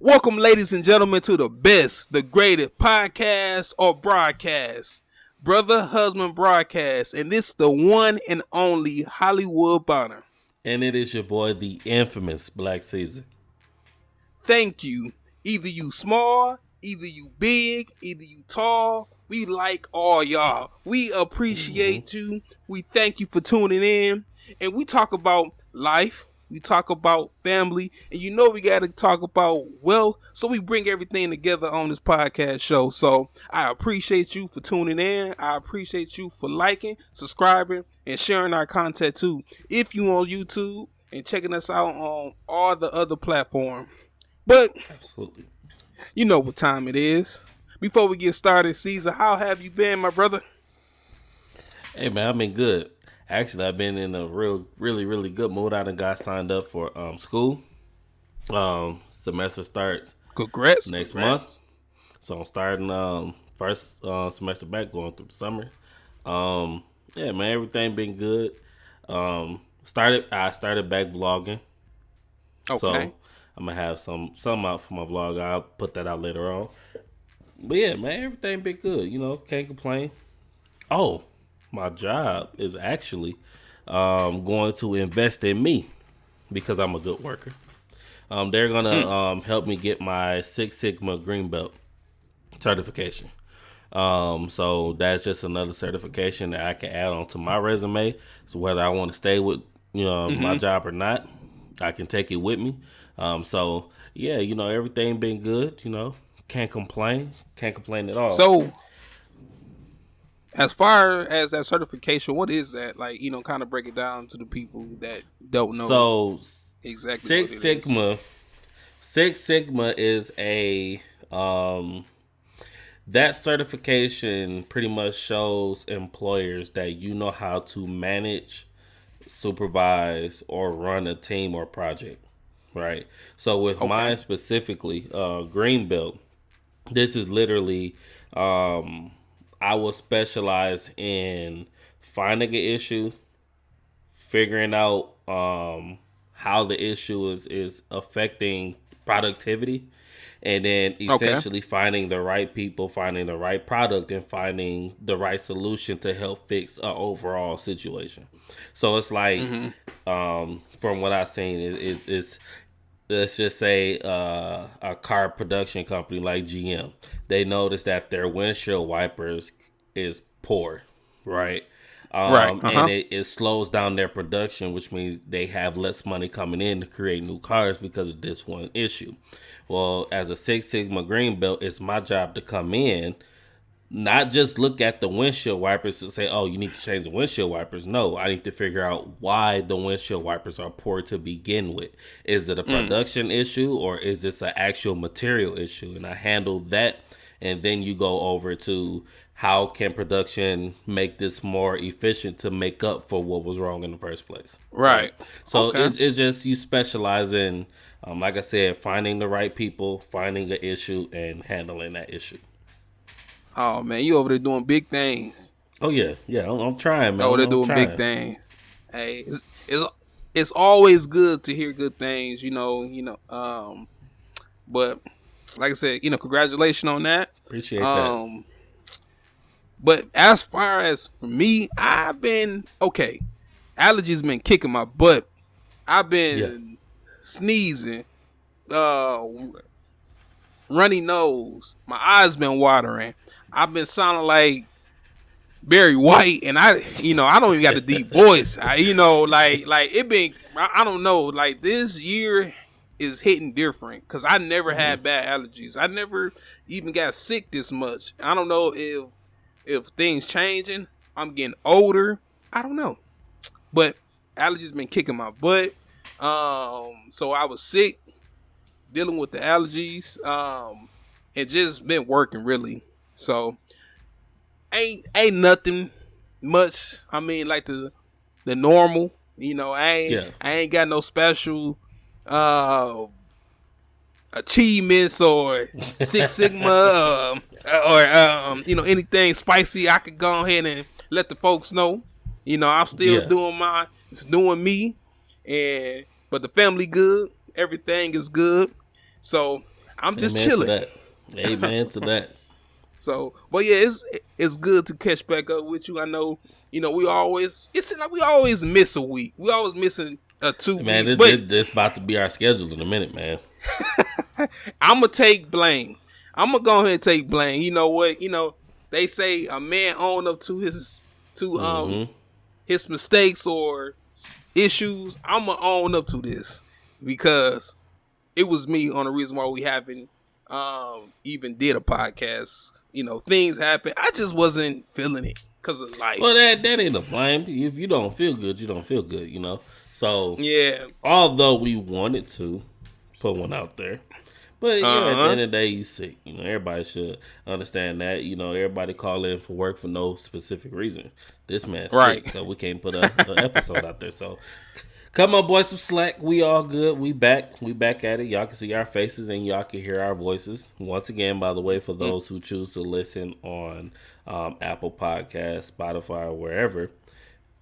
Welcome, ladies and gentlemen, to the best, the greatest podcast or broadcast, Brother Husband Broadcast, and this is the one and only HollywoodBonner. And it is your boy, the infamous Blkk Ceezar. Thank you. Either you small, either you big, either you tall. We like all y'all. We appreciate you. We thank you for tuning in. And we talk about life. We talk about family. And you know we got to talk about wealth. So we bring everything together on this podcast show. So I appreciate you for tuning in. I appreciate you for liking, subscribing, and sharing our content too. If you on YouTube and checking us out on all the other platforms. But Absolutely. You know what time it is. Before we get started, Ceezar, how have you been, my brother? Hey, man, I've been good. Actually, I've been in a really good mood. I done got signed up for school. Semester starts Congrats. next month. So I'm starting first semester back, going through the summer. Yeah, man, everything been good. I started back vlogging. Okay. So I'm gonna have some out for my vlog. I'll put that out later on. But yeah, man, everything been good. You know, can't complain. Oh, my job is actually going to invest in me because I'm a good worker. They're gonna help me get my Six Sigma Green Belt certification. So that's just another certification that I can add on to my resume. So whether I want to stay with my job or not, I can take it with me. So yeah, everything been good. Can't complain at all. So, as far as that certification, what is that? Like, kind of break it down to the people that don't know. So exactly Six Sigma. Six Sigma is a that certification pretty much shows employers that you know how to manage, supervise, or run a team or project. Right. So with mine specifically, Green Belt, this is literally I will specialize in finding an issue, figuring out how the issue is affecting productivity, and then essentially finding the right people, finding the right product, and finding the right solution to help fix an overall situation. So it's like, from what I've seen, it's let's just say a car production company like GM. They noticed that their windshield wipers is poor, right? And it slows down their production, which means they have less money coming in to create new cars because of this one issue. Well, as a Six Sigma Green Belt, it's my job to come in, not just look at the windshield wipers and say, oh, you need to change the windshield wipers. No, I need to figure out why the windshield wipers are poor to begin with. Is it a production issue or is this an actual material issue? And I handle that. And then you go over to how can production make this more efficient to make up for what was wrong in the first place. Right. So it's just you specialize in, like I said, finding the right people, finding an issue, and handling that issue. Oh man, you over there doing big things. Oh yeah, I'm trying, man. Oh, they're doing big things. Hey, it's always good to hear good things, But like I said, congratulations on that. Appreciate that. But as far as for me, I've been okay. Allergies been kicking my butt. I've been sneezing, runny nose. My eyes been watering. I've been sounding like Barry White, and I don't even got a deep voice. I don't know. Like this year is hitting different because I never had bad allergies. I never even got sick this much. I don't know if things changing. I'm getting older. I don't know, but allergies been kicking my butt. So I was sick, dealing with the allergies. And just been working really. So ain't nothing much. I mean, like the normal. I ain't got no special achievements or Six Sigma or anything spicy. I could go ahead and let the folks know. I'm still doing me, but the family good. Everything is good. So I'm just Amen to chilling. that. Amen to that. So, but yeah, it's good to catch back up with you. I know, we always it seems like we always miss a week. We always missing 2 Man, weeks. But this about to be our schedule in a minute, man. I'm gonna take blame. I'm gonna go ahead and take blame. You know what? They say a man own up to his mistakes or issues. I'm gonna own up to this because it was me on the reason why we haven't even did a podcast. Things happen. I just wasn't feeling it because of life. Well, that ain't a blame. If you don't feel good, you don't feel good. So Yeah. although we wanted to put one out there, but at the end of the day, you sick. Everybody should understand that. Everybody call in for work for no specific reason. This man's Right. sick, so we can't put an episode out there. So come on, boys, some slack. We all good. We back. We back at it. Y'all can see our faces and y'all can hear our voices. Once again, by the way, for those who choose to listen on Apple Podcasts, Spotify, or wherever,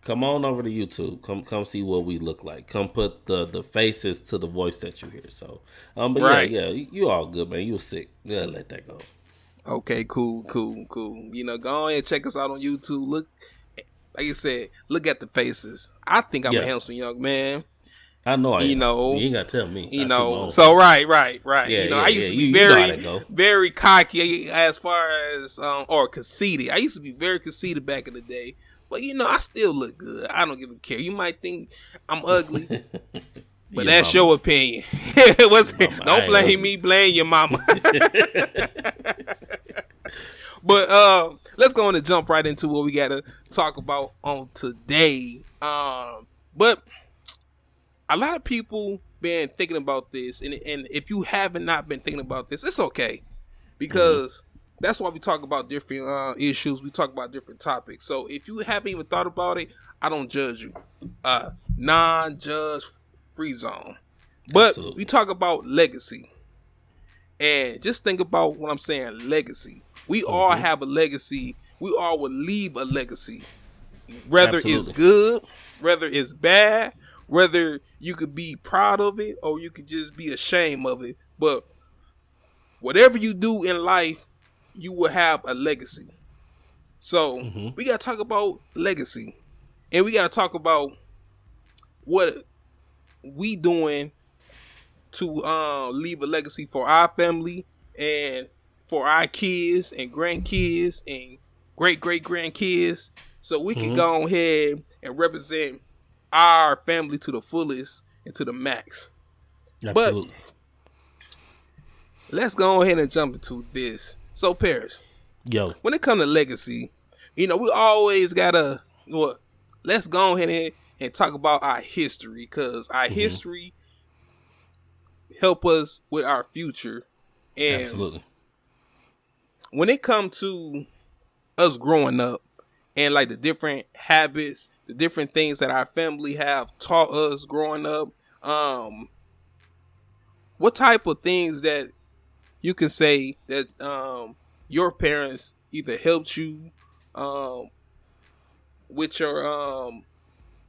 come on over to YouTube. Come see what we look like. Come put the faces to the voice that you hear. So, but Right. yeah, you all good, man. You was sick. Yeah, let that go. Okay, cool. Go ahead and check us out on YouTube. Look, like you said, look at the faces. I think I'm a handsome young man. I know I am. You ain't got to tell me. So right. Yeah, I used to be you know how that go. very cocky as far as or conceited. I used to be very conceited back in the day. But I still look good. I don't give a care. You might think I'm ugly, but that's your opinion. Don't blame me, blame your mama. But let's go on and jump right into what we gotta talk about on today. But a lot of people been thinking about this, and if you haven't not been thinking about this, it's okay, because that's why we talk about different issues. We talk about different topics. So if you haven't even thought about it, I don't judge you. Non-judge free zone. But Absolutely. we talk about legacy, and just think about what I'm saying. Legacy. We all have a legacy. We all will leave a legacy, whether it's good, whether it's bad, whether you could be proud of it or you could just be ashamed of it. But whatever you do in life, you will have a legacy. So we got to talk about legacy, and we got to talk about what we doing to leave a legacy for our family and for our kids and grandkids and great grandkids, so we can go ahead and represent our family to the fullest and to the max. Absolutely. But let's go ahead and jump into this. So, Paris, when it comes to legacy, we always gotta let's go ahead and talk about our history, because our history help us with our future. And Absolutely. when it comes to us growing up and like the different habits, the different things that our family have taught us growing up, what type of things that you can say that your parents either helped you with your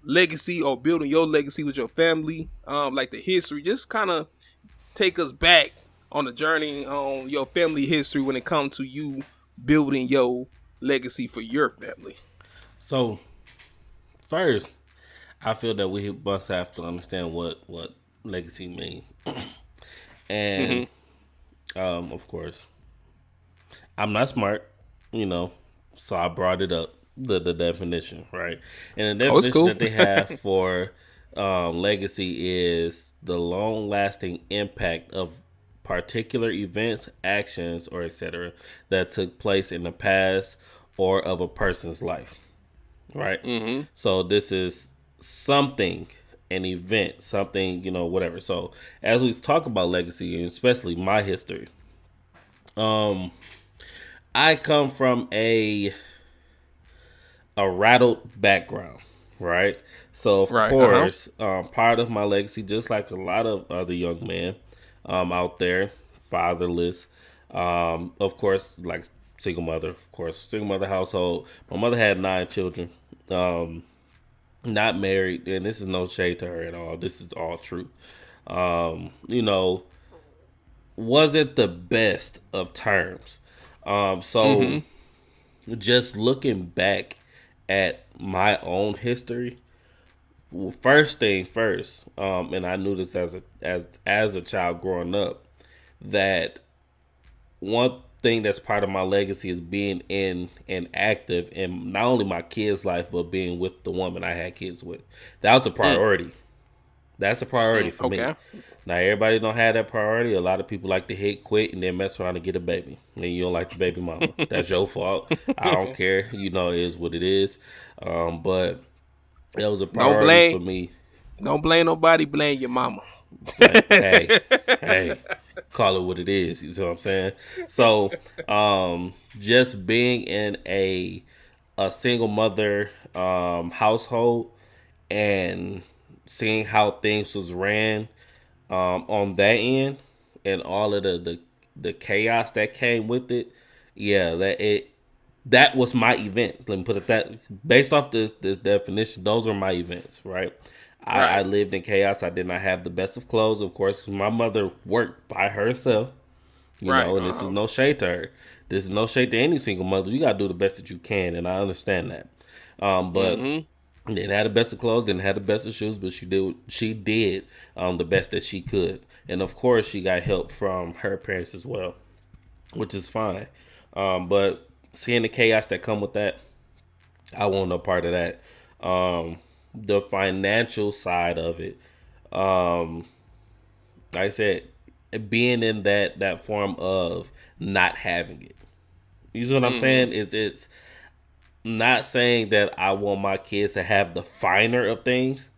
legacy or building your legacy with your family, like the history, just kind of take us back on the journey on your family history when it comes to you building your legacy for your family. So, first, I feel that we must have to understand what legacy means. And, of course, I'm not smart, so I brought it up, the definition, right? And the definition that they have for legacy is the long-lasting impact of particular events, actions, or etc. that took place in the past or of a person's life, right? So this is something, an event, something, whatever. So as we talk about legacy, and especially my history, I come from a rattled background, right? So of course, part of my legacy, just like a lot of other young men out there, fatherless, of course, like single mother, household. My mother had 9 children, not married, and this is no shade to her at all. This is all true. wasn't the best of terms. So just looking back at my own history, well, first thing first, and I knew this as a child growing up, that one thing that's part of my legacy is being in and active in not only my kids' life but being with the woman I had kids with. That was a priority. That's a priority for me. Okay. Now everybody don't have that priority. A lot of people like to hit quit and then mess around and get a baby. And you don't like the baby mama. That's your fault. I don't care. You know, it is what it is. But that was a priority for me. Don't blame nobody. Blame your mama. Like, hey, call it what it is. You see what I'm saying? So, just being in a single mother household and seeing how things was ran on that end and all of the chaos that came with it, yeah, that was my events. Let me put it that based off this definition, those were my events, right? I lived in chaos. I did not have the best of clothes, of course. My mother worked by herself, you know, and this is no shade to her. This is no shade to any single mother. You got to do the best that you can, and I understand that. But didn't have the best of clothes, didn't have the best of shoes, but she did the best that she could. And, of course, she got help from her parents as well, which is fine. But seeing the chaos that come with that, I want no part of that. The financial side of it, like I said, being in that form of not having it. You see what I'm saying? It's not saying that I want my kids to have the finer of things,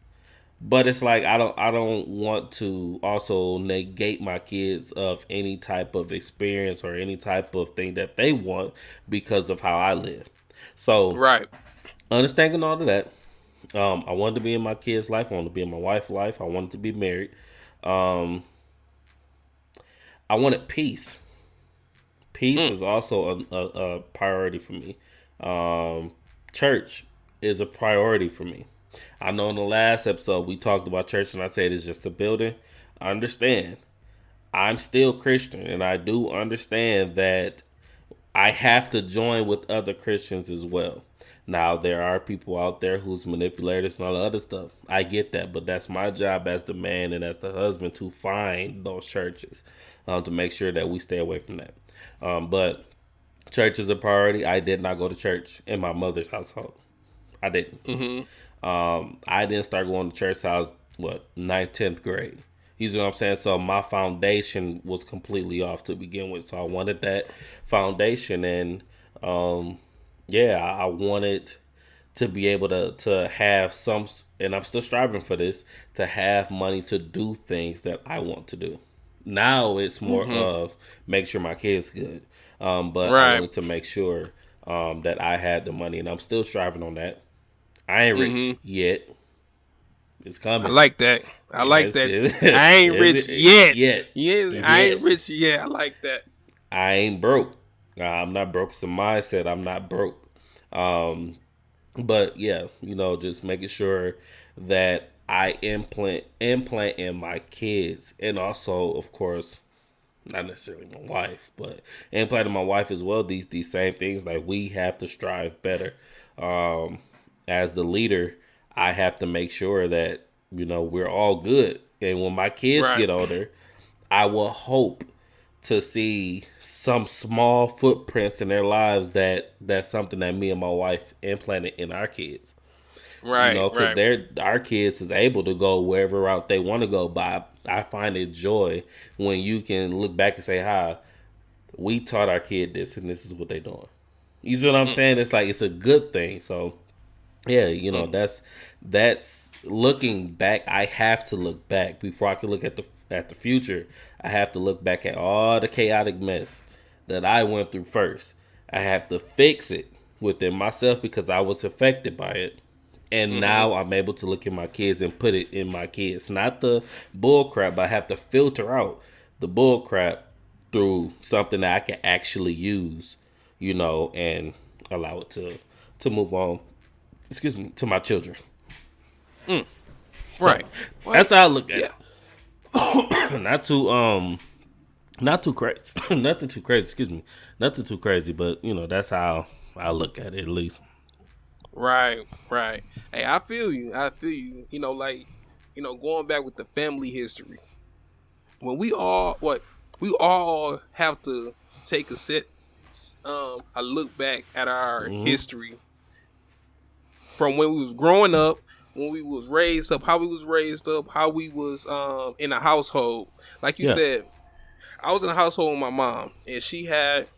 but it's like I don't want to also negate my kids of any type of experience or any type of thing that they want because of how I live. So understanding all of that. I wanted to be in my kid's life. I wanted to be in my wife's life. I wanted to be married. I wanted peace. Peace is also a priority for me. Church is a priority for me. I know in the last episode we talked about church and I said it's just a building. I understand. I'm still Christian and I do understand that I have to join with other Christians as well. Now, there are people out there who's manipulators and all the other stuff. I get that, but that's my job as the man and as the husband to find those churches to make sure that we stay away from that. But church is a priority. I did not go to church in my mother's household. I didn't. I didn't start going to church till I was, 9th, 10th grade. You see what I'm saying? So my foundation was completely off to begin with. So I wanted that foundation and... I wanted to be able to have some, and I'm still striving for this, to have money to do things that I want to do. Now it's more of make sure my kid's good. But I wanted to make sure that I had the money, and I'm still striving on that. I ain't rich yet. It's coming. I like that. I ain't rich yet. I ain't rich yet. I like that. I ain't broke. I'm not broke. It's a mindset. I'm not broke. But yeah, just making sure that I implant in my kids, and also, of course, not necessarily my wife, but implanting my wife as well. These same things. Like, we have to strive better. As the leader, I have to make sure that we're all good. And when my kids get older, I will hope to see some small footprints in their lives that's something that me and my wife implanted in our kids. Because our kids is able to go wherever route they want to go. But I find it joy when you can look back and say, "Hi, we taught our kid this, and this is what they're doing." You see what I'm saying? It's like it's a good thing. So yeah, that's looking back. I have to look back before I can look at the future. I have to look back at all the chaotic mess that I went through first. I have to fix it within myself because I was affected by it. And now I'm able to look at my kids and put it in my kids. Not the bull crap, but I have to filter out the bull crap through something that I can actually use, and allow it to move on, to my children. So, that's how I look at it. Not to Not too crazy. Nothing too crazy. Excuse me. Nothing too crazy, but that's how I look at it, at least. Right, right. Hey, I feel you. I feel you. Going back with the family history. When we all have to take a look back at our history from when we was growing up, when we was raised up, how we was raised up, how we was in a household. Like you Yeah. said, I was in a household with my mom, and she had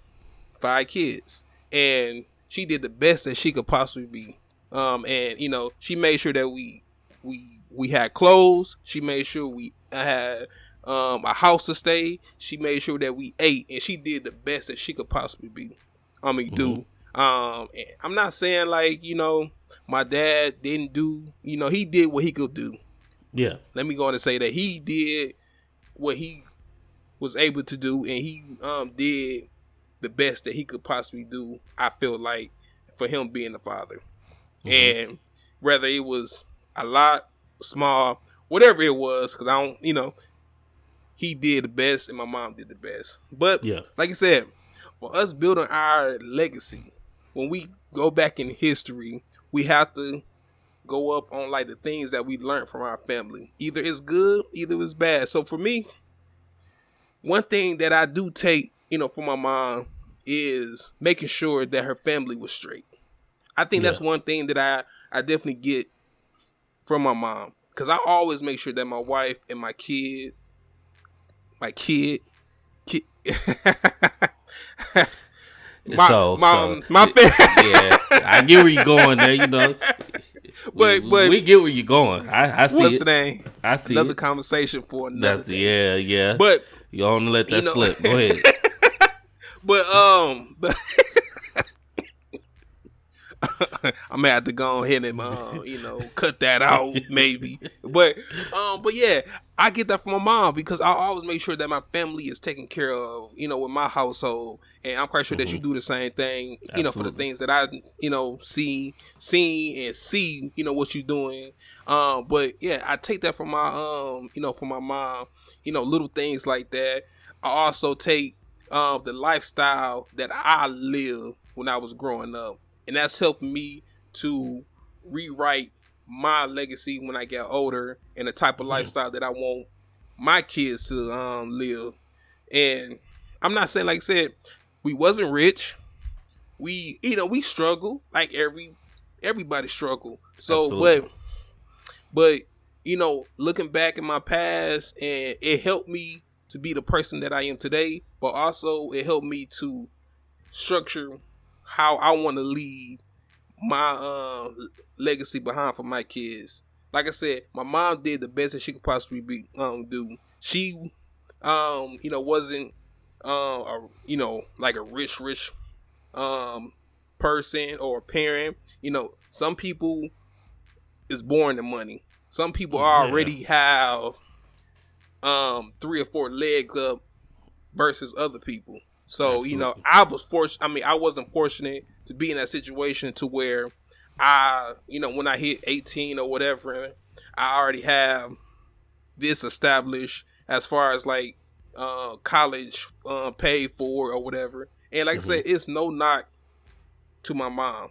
5 kids, and she did the best that she could possibly be. And she made sure that we had clothes. She made sure we had a house to stay. She made sure that we ate, and she did the best that she could possibly be. Do. And I'm not saying like my dad didn't do. He did what he could do. Yeah. Let me go on and say that he did what he was able to do, and he did the best that he could possibly do. I feel like for him being the father, and whether it was a lot, small, whatever it was, because I don't, he did the best, and my mom did the best. But like I said, for us building our legacy, when we go back in history, we have to go up on like the things that we learned from our family. Either it's good, either it's bad. So for me, one thing that I do take, from my mom is making sure that her family was straight. I think that's one thing that I definitely get from my mom, because I always make sure that my wife and my kid, my yeah, I get where you're going there. But we get where you're going. I see it. I see another it. conversation for another day. Yeah. But you don't let that slip. Go ahead. But I'm gonna have to go ahead and cut that out maybe. But yeah, I get that from my mom, because I always make sure that my family is taken care of, with my household, and I'm quite sure that you do the same thing, for the things that I seen and see, what you're doing. But yeah, I take that from my from my mom, little things like that. I also take the lifestyle that I lived when I was growing up. And that's helped me to rewrite my legacy when I get older, and the type of lifestyle that I want my kids to live. And I'm not saying, like I said, we wasn't rich. We struggle like everybody struggle. So, Absolutely. but looking back in my past, and it helped me to be the person that I am today. But also it helped me to structure how I want to leave my legacy behind for my kids. Like I said, my mom did the best that she could possibly do. She wasn't like a rich person or parent. Some people is born to money. Some people already have 3 or 4 legs up versus other people. So, Absolutely. I wasn't fortunate to be in that situation to where when I hit 18 or whatever, I already have this established as far as like college paid for or whatever. And like I said, it's no knock to my mom.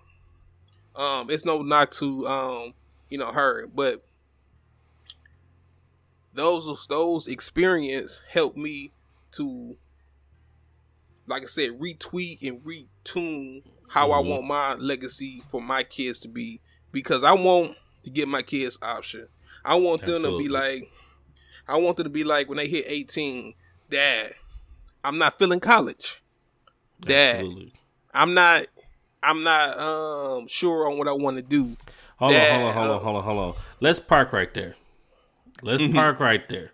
It's no knock to her, but those experience helped me to, like I said, retweet and retune how I want my legacy for my kids to be, because I want to give my kids option. I want them to be like, when they hit 18, Dad, I'm not feeling college. Dad, Absolutely. I'm not sure on what I want to do. Hold on. Let's park right there. Park right there.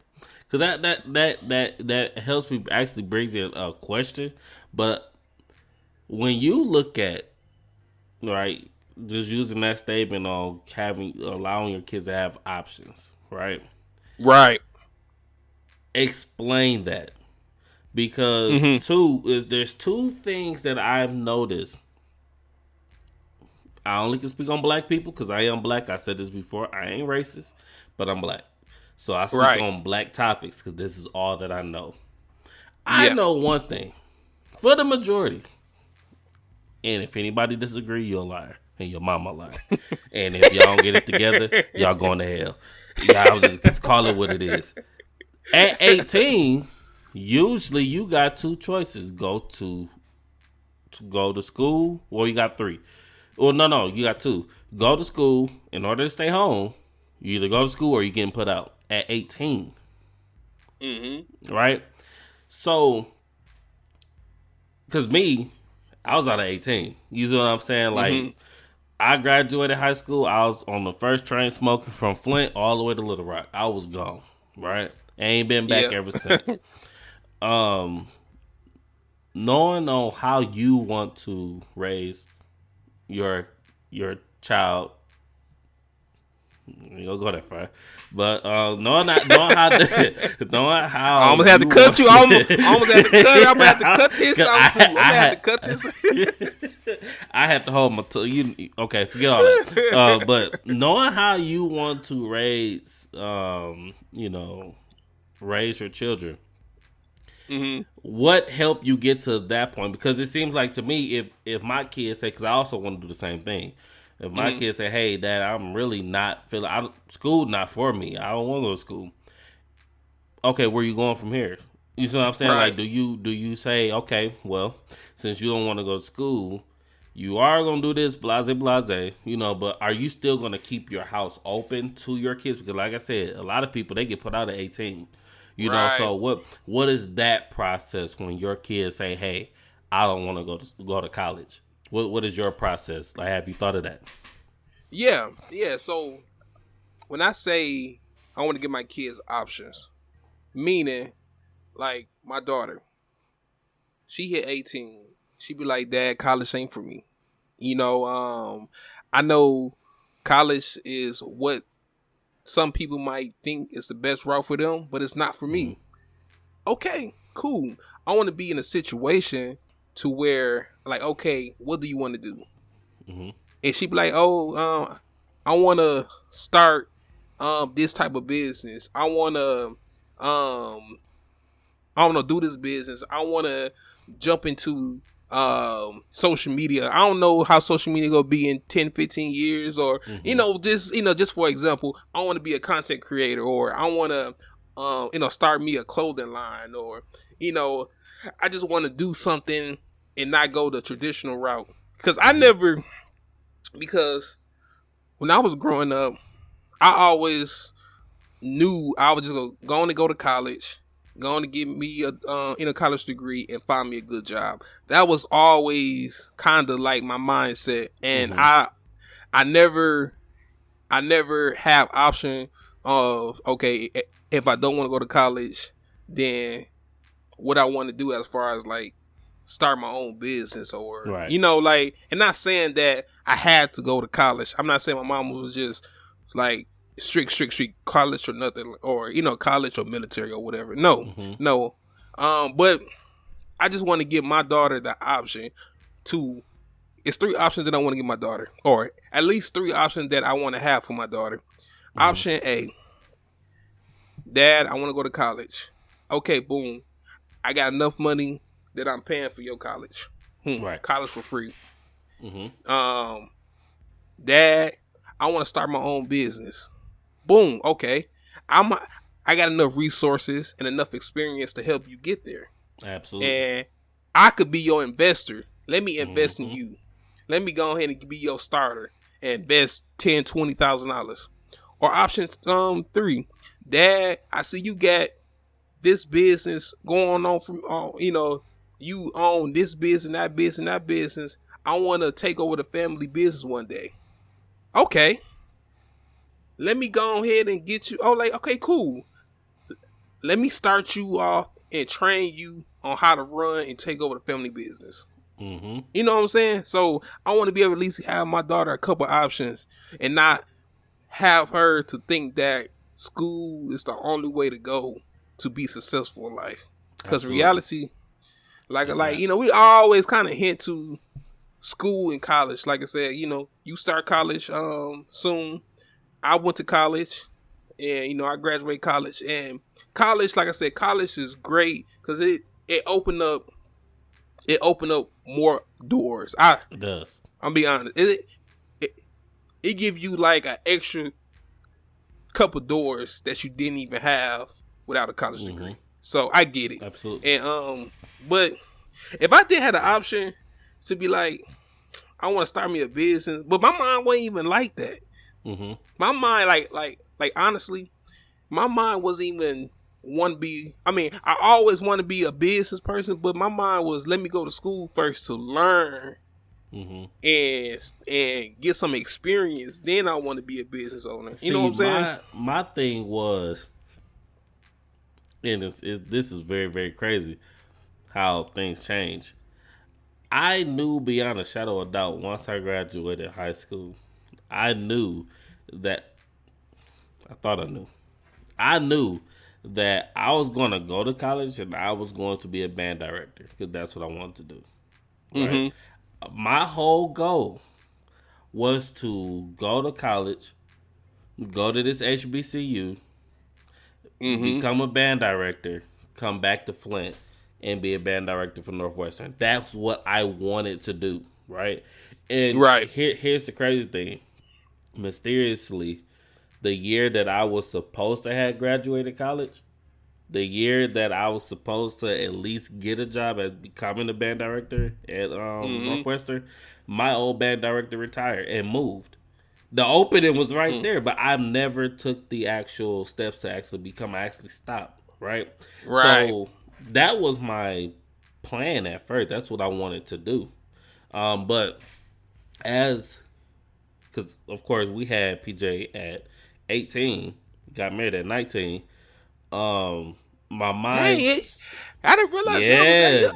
Cause that helps me, actually brings in a question. But when you look at, right, just using that statement on allowing your kids to have options, right? Right. Explain that. Because there's 2 things that I've noticed. I only can speak on black people because I am black. I said this before. I ain't racist, but I'm black. So I speak on black topics because this is all that I know. I know one thing. For the majority, and if anybody disagree, you're a liar. And your mama a liar. And if y'all don't get it together, y'all going to hell. Y'all just call it what it is. At 18, usually you got two choices. Go to school, or you got three. Well, no, you got two. Go to school. In order to stay home, you either go to school or you getting put out at 18. Mm-hmm. Right? So, because me, I was out at 18. You see what I'm saying? Like, I graduated high school. I was on the first train smoking from Flint all the way to Little Rock. I was gone, right? Ain't been back ever since. Knowing on how you want to raise your child, you'll go that far, but knowing how I almost had to cut you. I almost had to cut. I'm gonna have to cut this out too. I'm gonna have to cut this. I had to hold my okay, forget all that. But knowing how you want to raise, raise your children. Mm-hmm. What helped you get to that point? Because it seems like to me, if my kids say, because I also want to do the same thing. If my kids say, "Hey, Dad, I'm really not feeling school, not for me. I don't want to go to school." Okay, where you going from here? You see what I'm saying? Right. Like, do you say, okay, well, since you don't want to go to school, you are gonna do this, blase, but are you still gonna keep your house open to your kids? Because, like I said, a lot of people, they get put out at 18. You know, so what is that process when your kids say, "Hey, I don't want to go to college"? What is your process? Like, have you thought of that? Yeah. So when I say I want to give my kids options, meaning like my daughter, she hit 18. She be like, "Dad, college ain't for me." I know college is what some people might think is the best route for them, but it's not for me. Okay, cool. I want to be in a situation to where, like, okay, what do you want to do? Mm-hmm. And she be like, I want to start this type of business. I want to do this business. I want to jump into social media. I don't know how social media gonna be in 10, 15 years, or just for example, I want to be a content creator, or I want to start me a clothing line, or I just want to do something and not go the traditional route. Because when I was growing up, I always knew I was just going to go to college, going to get me a college degree and find me a good job. That was always kind of like my mindset, and I never have option of, okay, if I don't want to go to college, then what I want to do as far as like start my own business, or like, and not saying that I had to go to college. I'm not saying my mom was just like strict college or nothing, or college or military or whatever. No. But I just want to give my daughter the option to. It's 3 options that I want to give my daughter, or at least 3 options that I want to have for my daughter. Option A: Dad, I want to go to college. Okay, boom. I got enough money that I'm paying for your college. College for free. Dad, I want to start my own business. Boom. Okay. I got enough resources and enough experience to help you get there. Absolutely. And I could be your investor. Let me invest in you. Let me go ahead and be your starter and invest $10,000, $20,000. Or option 3, Dad, I see you got this business going on from you own this business, that business. I want to take over the family business one day. Okay. Let me go ahead and get you. Okay, cool. Let me start you off and train you on how to run and take over the family business. You know what I'm saying? So I want to be able to at least have my daughter a couple options and not have her to think that school is the only way to go to be successful in life. Because reality, we always kind of hint to school and college. Like I said, you start college soon. I went to college, and I graduated college. And college, like I said, college is great because it opened up more doors. It does. I'm be honest. It it give you like an extra couple doors that you didn't even have without a college degree. So I get it. Absolutely. And but if I did have the option to be like, I want to start me a business, but my mind wasn't even like that. My mind, like honestly, my mind wasn't even want to be. I mean, I always want to be a business person, but my mind was, let me go to school first to learn and get some experience. Then I want to be a business owner. You know what I'm saying? My thing was, and this is very, very crazy how things change. I knew beyond a shadow of doubt once I graduated high school, I knew that I knew that I was going to go to college and I was going to be a band director because that's what I wanted to do. Right? My whole goal was to go to college, go to this HBCU, become a band director, come back to Flint, and be a band director for Northwestern. That's what I wanted to do, right? And here's the crazy thing. Mysteriously, the year that I was supposed to have graduated college, the year that I was supposed to at least get a job as becoming a band director at Northwestern, my old band director retired and moved. The opening was right there, but I never took the actual steps to actually stop, right? So that was my plan at first. That's what I wanted to do. But because of course we had PJ at 18, got married at 19. My mind. Dang it. I didn't realize.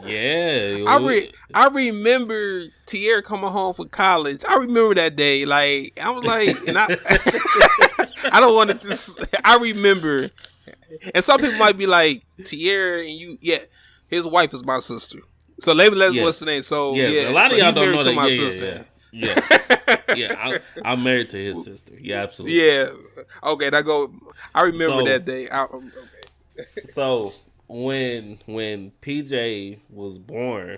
Yeah. I remember Tierra coming home from college. I remember that day. Like I was like, and I, I don't want to. I remember, and some people might be like, Tierra and you. Yeah, his wife is my sister. So let's what's the name? So a lot of y'all don't know that. My sister. Yeah. I'm married to his sister. Yeah, absolutely. Yeah. Okay, I remember that day. So when PJ was born,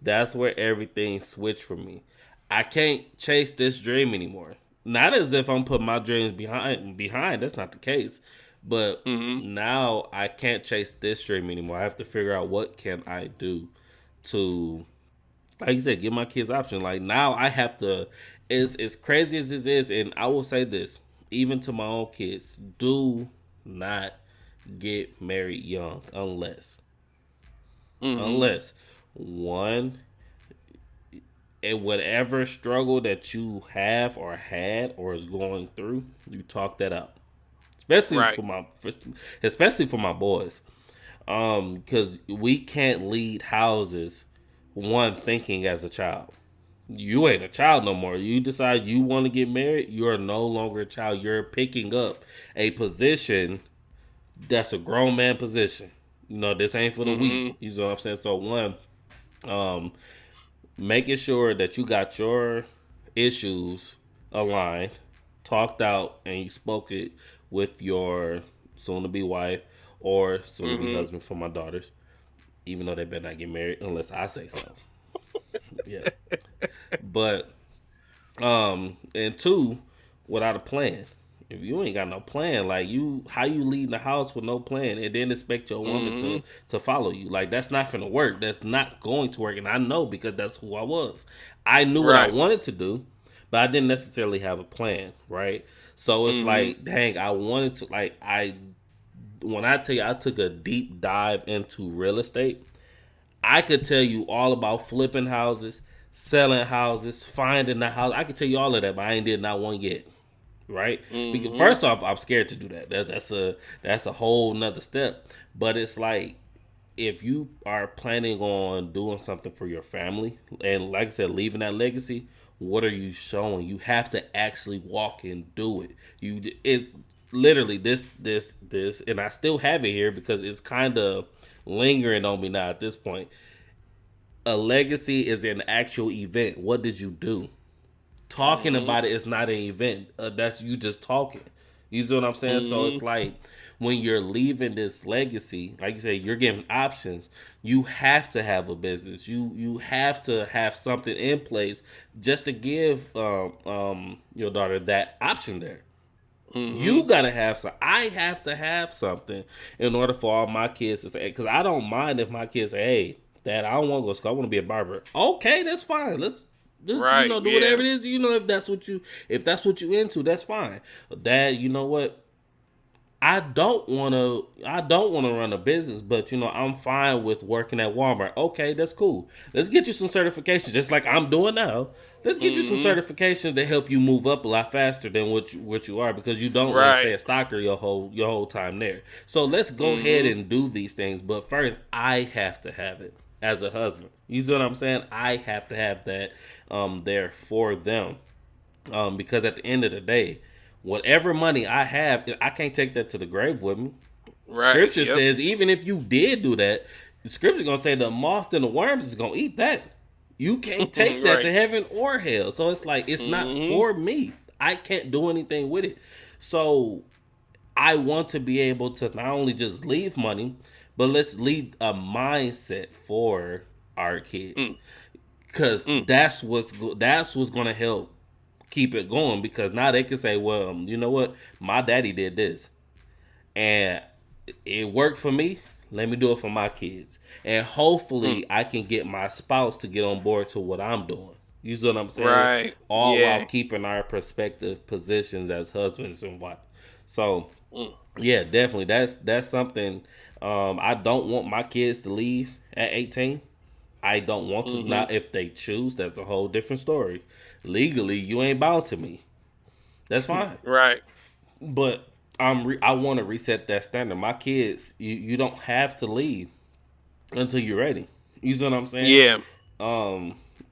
that's where everything switched for me. I can't chase this dream anymore. Not as if I'm putting my dreams behind. That's not the case. But now I can't chase this dream anymore. I have to figure out what can I do to, like you said, give my kids option. Like now I have to, as crazy as this is, and I will say this, even to my own kids, do not get married young unless one, and whatever struggle that you have or had or is going through, you talk that out. Especially for my boys. Because we can't lead houses one thinking as a child. You ain't a child no more. You decide you want to get married, you're no longer a child. You're picking up a position that's a grown man position. You know, this ain't for the weak. You know what I'm saying? So one, making sure that you got your issues aligned, talked out, and you spoke it with your soon-to-be wife or soon-to-be husband for my daughters, even though they better not get married unless I say so. Yeah. But, and two, without a plan. If you ain't got no plan, like how you leave the house with no plan and then expect your woman to follow you? Like that's not gonna work. That's not going to work, and I know because that's who I was. I knew what I wanted to do, but I didn't necessarily have a plan, right? So it's like, dang, I wanted to when I tell you I took a deep dive into real estate, I could tell you all about flipping houses, selling houses, finding the house. I could tell you all of that, but I ain't did not one yet. Right? Because first off, I'm scared to do that. That's a whole nother step. But it's like, if you are planning on doing something for your family, and like I said, leaving that legacy, what are you showing? You have to actually walk and do it. It literally this, and I still have it here because it's kind of lingering on me now at this point. A legacy is an actual event. What did you do? Talking about it is not an event. That's you just talking. You see what I'm saying? So it's like when you're leaving this legacy, like you say, you're giving options. You have to have a business. You have to have something in place just to give your daughter that option there. You gotta have some. I have to have something in order for all my kids to say. Because I don't mind if my kids say, "Hey, Dad, I don't want to go to school. I want to be a barber." Okay, that's fine. Let's just Right, do whatever it is. If that's what you into, that's fine. Dad, you know what? I don't want to run a business, but I'm fine with working at Walmart. Okay, that's cool. Let's get you some certifications, just like I'm doing now. Let's get you some certifications to help you move up a lot faster than what you are, because you don't want to stay a stalker your whole time there. So let's go ahead and do these things. But first, I have to have it as a husband. You see what I'm saying? I have to have that there for them, because at the end of the day, whatever money I have, I can't take that to the grave with me. Right. Scripture says even if you did do that, the scripture gonna say the moth and the worms is gonna eat that. You can't take that to heaven or hell. So it's like, it's not for me. I can't do anything with it. So I want to be able to not only just leave money, but let's leave a mindset for our kids, because that's what's gonna help keep it going. Because now they can say, well, you know what, my daddy did this and it worked for me, let me do it for my kids, and hopefully I can get my spouse to get on board to what I'm doing. You see what I'm saying? Right. All while keeping our prospective positions as husbands and wives. So yeah, definitely that's something. I don't want my kids to leave at 18. I don't want to. Now, if they choose, that's a whole different story. Legally, you ain't bound to me. That's fine. Right. But I want to reset that standard. My kids, you don't have to leave until you're ready. You see what I'm saying? Yeah.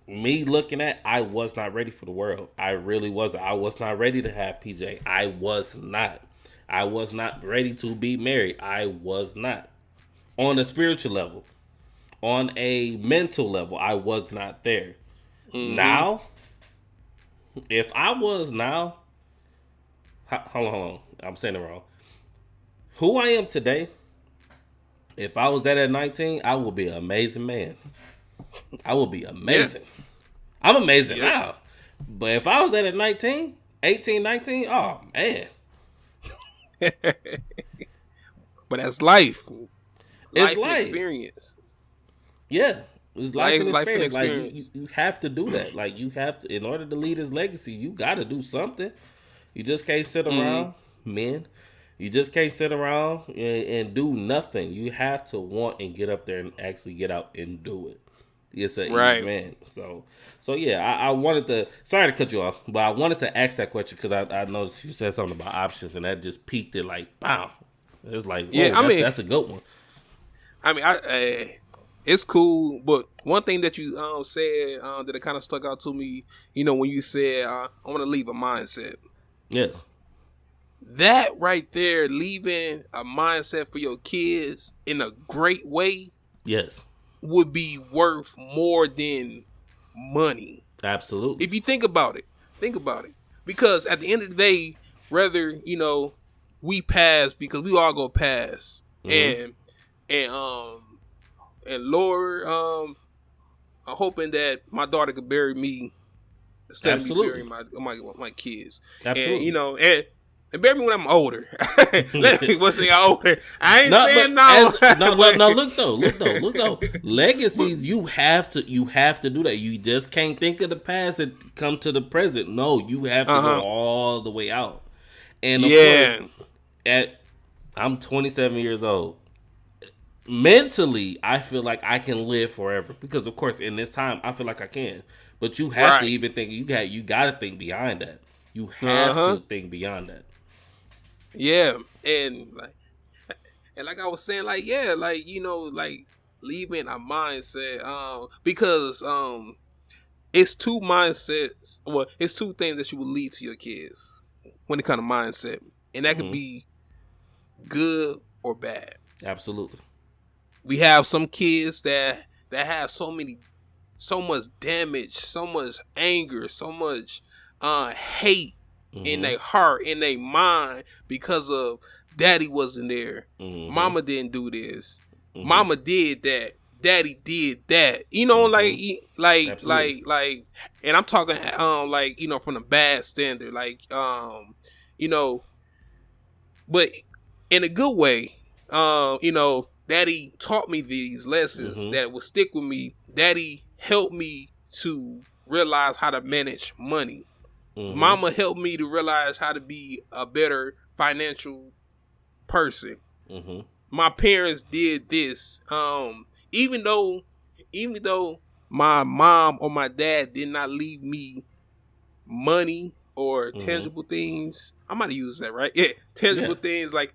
Me looking at, I was not ready for the world. I really wasn't. I was not ready to have PJ. I was not. I was not ready to be married. I was not. On a spiritual level. On a mental level, I was not there. Now, if I was now, hold on, I'm saying it wrong. Who I am today, if I was that at 19, I would be an amazing man. I would be amazing. Yeah. I'm amazing now. But if I was that at 19, 18, 19, oh, man. But that's life. It's life. Experience. Yeah. It's life and experience. Like, you have to do that. Like, you have to, in order to lead his legacy, you got to do something. You just can't sit around, men. You just can't sit around and do nothing. You have to want and get up there and actually get out and do it. It's an easy man. So yeah, I wanted to, sorry to cut you off, but I wanted to ask that question because I noticed you said something about options and that just piqued it like, bam. It was like, whoa, that's a good one. I mean, it's cool, but one thing that you said that it kind of stuck out to me, when you said, I want to leave a mindset. Yes. That right there, leaving a mindset for your kids in a great way. Yes. Would be worth more than money. Absolutely. If you think about it. Because at the end of the day, whether, we pass, because we all go pass. And Lord, I'm hoping that my daughter could bury me instead of me burying my kids. Absolutely. And bury me when I'm older. Once they are older. I ain't saying no. No. Look though. Legacies, you have to do that. You just can't think of the past and come to the present. No, you have to go all the way out. And of course, I'm 27 years old. Mentally, I feel like I can live forever because, of course, in this time, I feel like I can. But you have to even think. You got to think behind that. You have to think beyond that. Yeah, and like I was saying, leaving a mindset, because it's two mindsets. Well, it's two things that you will lead to your kids when it comes to mindset, and that could be good or bad. Absolutely. We have some kids that have so much damage, so much anger, so much hate in their heart, in their mind, because of daddy wasn't there. Mama didn't do this. Mama did that. Daddy did that. You know, Absolutely. and I'm talking, from the bad standard, you know, but in a good way. Daddy taught me these lessons that would stick with me. Daddy helped me to realize how to manage money. Mama helped me to realize how to be a better financial person. My parents did this. Even though my mom or my dad did not leave me money or tangible things. I might use that, right? Yeah, tangible things like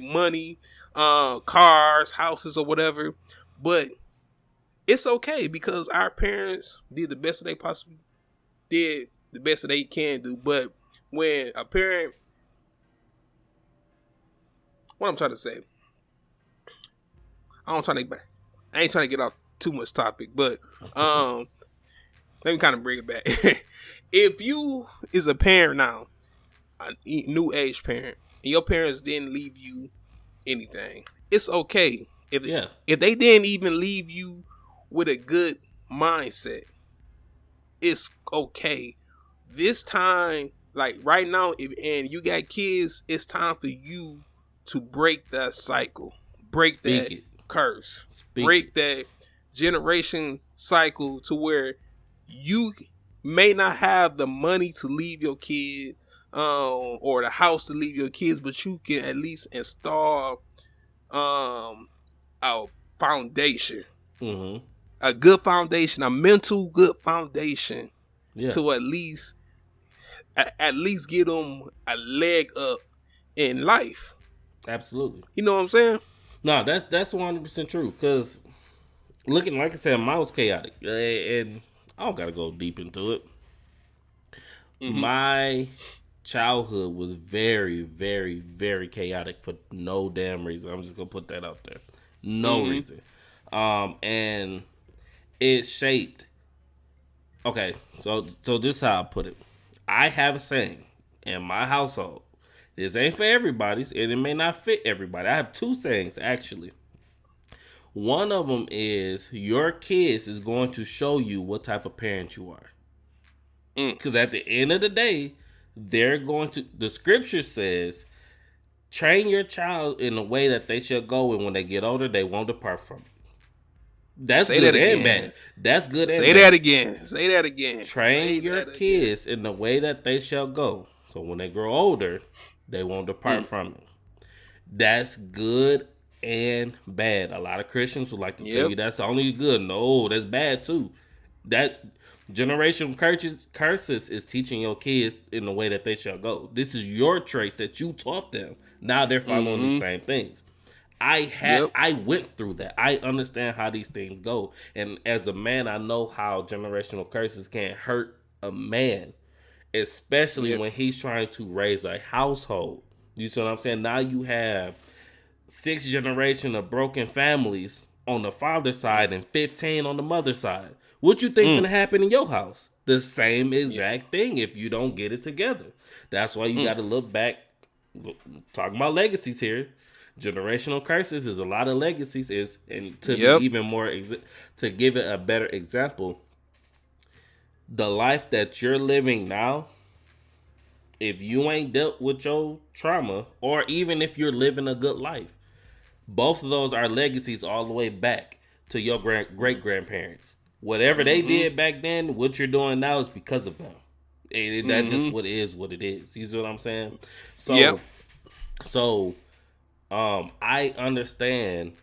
money, cars, houses, or whatever. But it's okay because our parents did the best that they possibly did, the best that they can do. But when a parent, what I'm trying to say, I ain't trying to get off too much topic, but let me kind of bring it back. If you is a parent now, a new age parent, and your parents didn't leave you anything, it's okay. If they didn't even leave you with a good mindset, it's okay. This time, like right now, and you got kids, it's time for you to break that cycle, break Speak that it. curse, Speak break that generation cycle to where you may not have the money to leave your kid, or the house to leave your kids, but you can at least install a foundation, a good foundation, a mental good foundation, to at least get them a leg up in life. Absolutely. You know what I'm saying? No, that's 100% true. Because looking, like I said, mine was chaotic, and I don't gotta go deep into it. My childhood was very, very, very chaotic for no damn reason. I'm just gonna put that out there. No reason. And it shaped. Okay, so this is how I put it. I have a saying in my household. This ain't for everybody's, and it may not fit everybody. I have two sayings actually. One of them is your kids is going to show you what type of parent you are. Because at the end of the day, they're going to. The scripture says, train your child in the way that they shall go, and when they get older, they won't depart from it. That's Say good that and again. bad. That's good and Say bad. that again. Say that again. Train Say your that kids again. in the way that they shall go. So when they grow older, they won't depart from it. That's good and bad. A lot of Christians would like to tell you that's only good. No, that's bad too. That generational curses is teaching your kids in the way that they shall go. This is your traits that you taught them. Now they're following the same things. I went through that. I understand how these things go. And as a man, I know how generational curses can hurt a man, especially when he's trying to raise a household. You see what I'm saying? Now you have 6 generation of broken families on the father's side and 15 on the mother's side. What you think gonna happen in your house? The same exact thing if you don't get it together. That's why you got to look back. Talking about legacies here. Generational curses is a lot of legacies. And to be even more to give it a better example, the life that you're living now, if you ain't dealt with your trauma, or even if you're living a good life, both of those are legacies all the way back to your great grandparents. Whatever they did back then, what you're doing now is because of them. And that's just what it is. You see what I'm saying? So I understand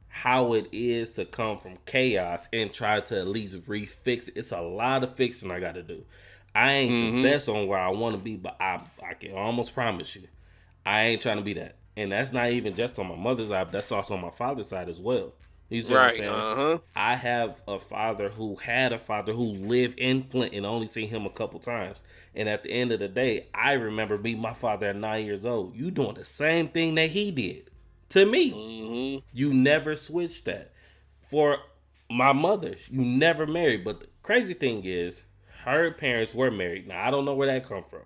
how it is to come from chaos and try to at least refix it. It's a lot of fixing I got to do. I ain't the best on where I want to be, but I can almost promise you, I ain't trying to be that. And that's not even just on my mother's side, but that's also on my father's side as well. You see what I'm saying? I have a father who had a father who lived in Flint and only seen him a couple times. And at the end of the day, I remember meeting my father at 9 years old. You doing the same thing that he did to me. You never switched that. For my mother, you never married. But the crazy thing is, her parents were married. Now, I don't know where that come from.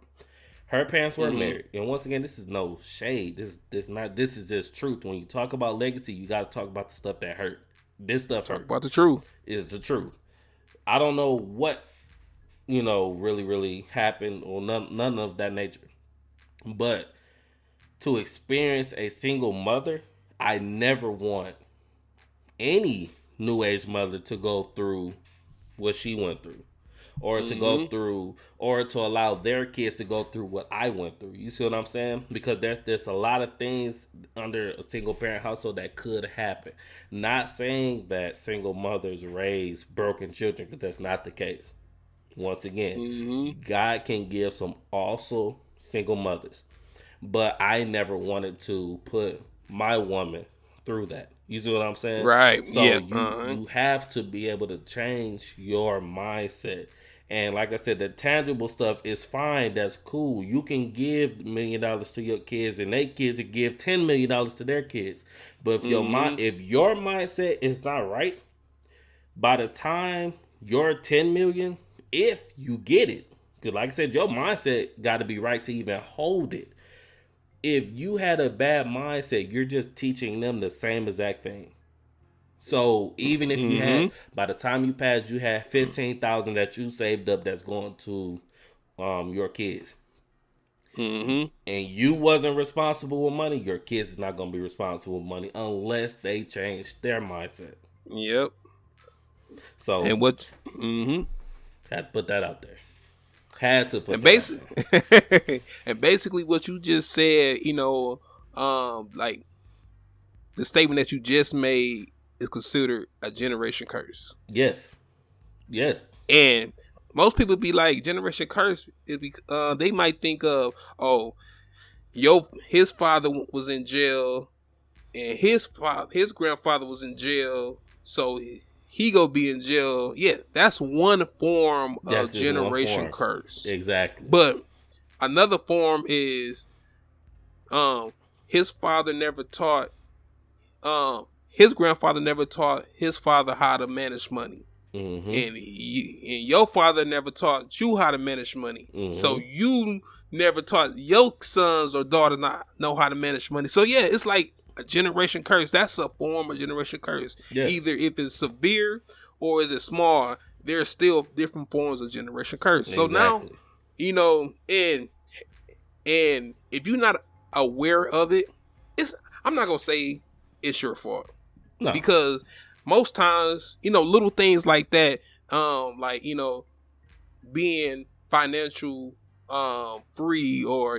Her parents were married, and once again, this is no shade. This is just truth. When you talk about legacy, you got to talk about the stuff that hurt. This stuff Talk hurt. about the truth. Is the truth. I don't know what really happened or none of that nature, but to experience a single mother, I never want any new age mother to go through what she went through, or to go through, or to allow their kids to go through what I went through. You see what I'm saying? Because there's a lot of things under a single parent household that could happen. Not saying that single mothers raise broken children, because that's not the case. Once again, God can give some also single mothers, but I never wanted to put my woman through that. You see what I'm saying? Right. So Yeah. you have to be able to change your mindset. And like I said, the tangible stuff is fine. That's cool. You can give $1 million to your kids, and their kids will give $10 million to their kids. But if your mindset is not right, by the time your 10 million, if you get it, because like I said, your mindset got to be right to even hold it. If you had a bad mindset, you're just teaching them the same exact thing. So even if you had, by the time you passed, you had 15,000 that you saved up that's going to your kids, and you wasn't responsible with money, your kids is not going to be responsible with money unless they change their mindset. Yep. So And what? had to put that out there. Had to put And that out there. and basically what you just said, like the statement that you just made is considered a generation curse. Yes. And most people be like, generation curse is they might think of, his father was in jail and his grandfather was in jail, so he go be in jail. Yeah, that's one form of generation curse. Exactly. But another form is his father never taught his grandfather never taught his father how to manage money. And your father never taught you how to manage money. So you never taught your sons or daughters not know how to manage money. So yeah, it's like a generation curse. That's a form of generation curse. Yes. Either if it's severe or is it small, there's still different forms of generation curse. So now, and if you're not aware of it, I'm not gonna say it's your fault. No. Because most times, little things like that, being financial free, or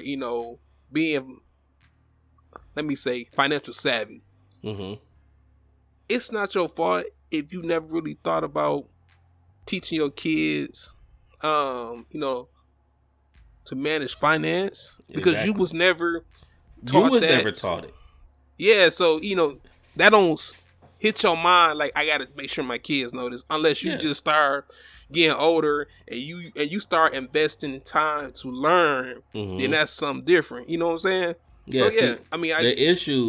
being, let me say, financial savvy. It's not your fault if you never really thought about teaching your kids, to manage finance, because you was never taught never taught it. Yeah, so that don't hit your mind like, I gotta make sure my kids know this, unless you just start getting older and you start investing time to learn. Then that's something different. You know what I'm saying? Yeah. So see,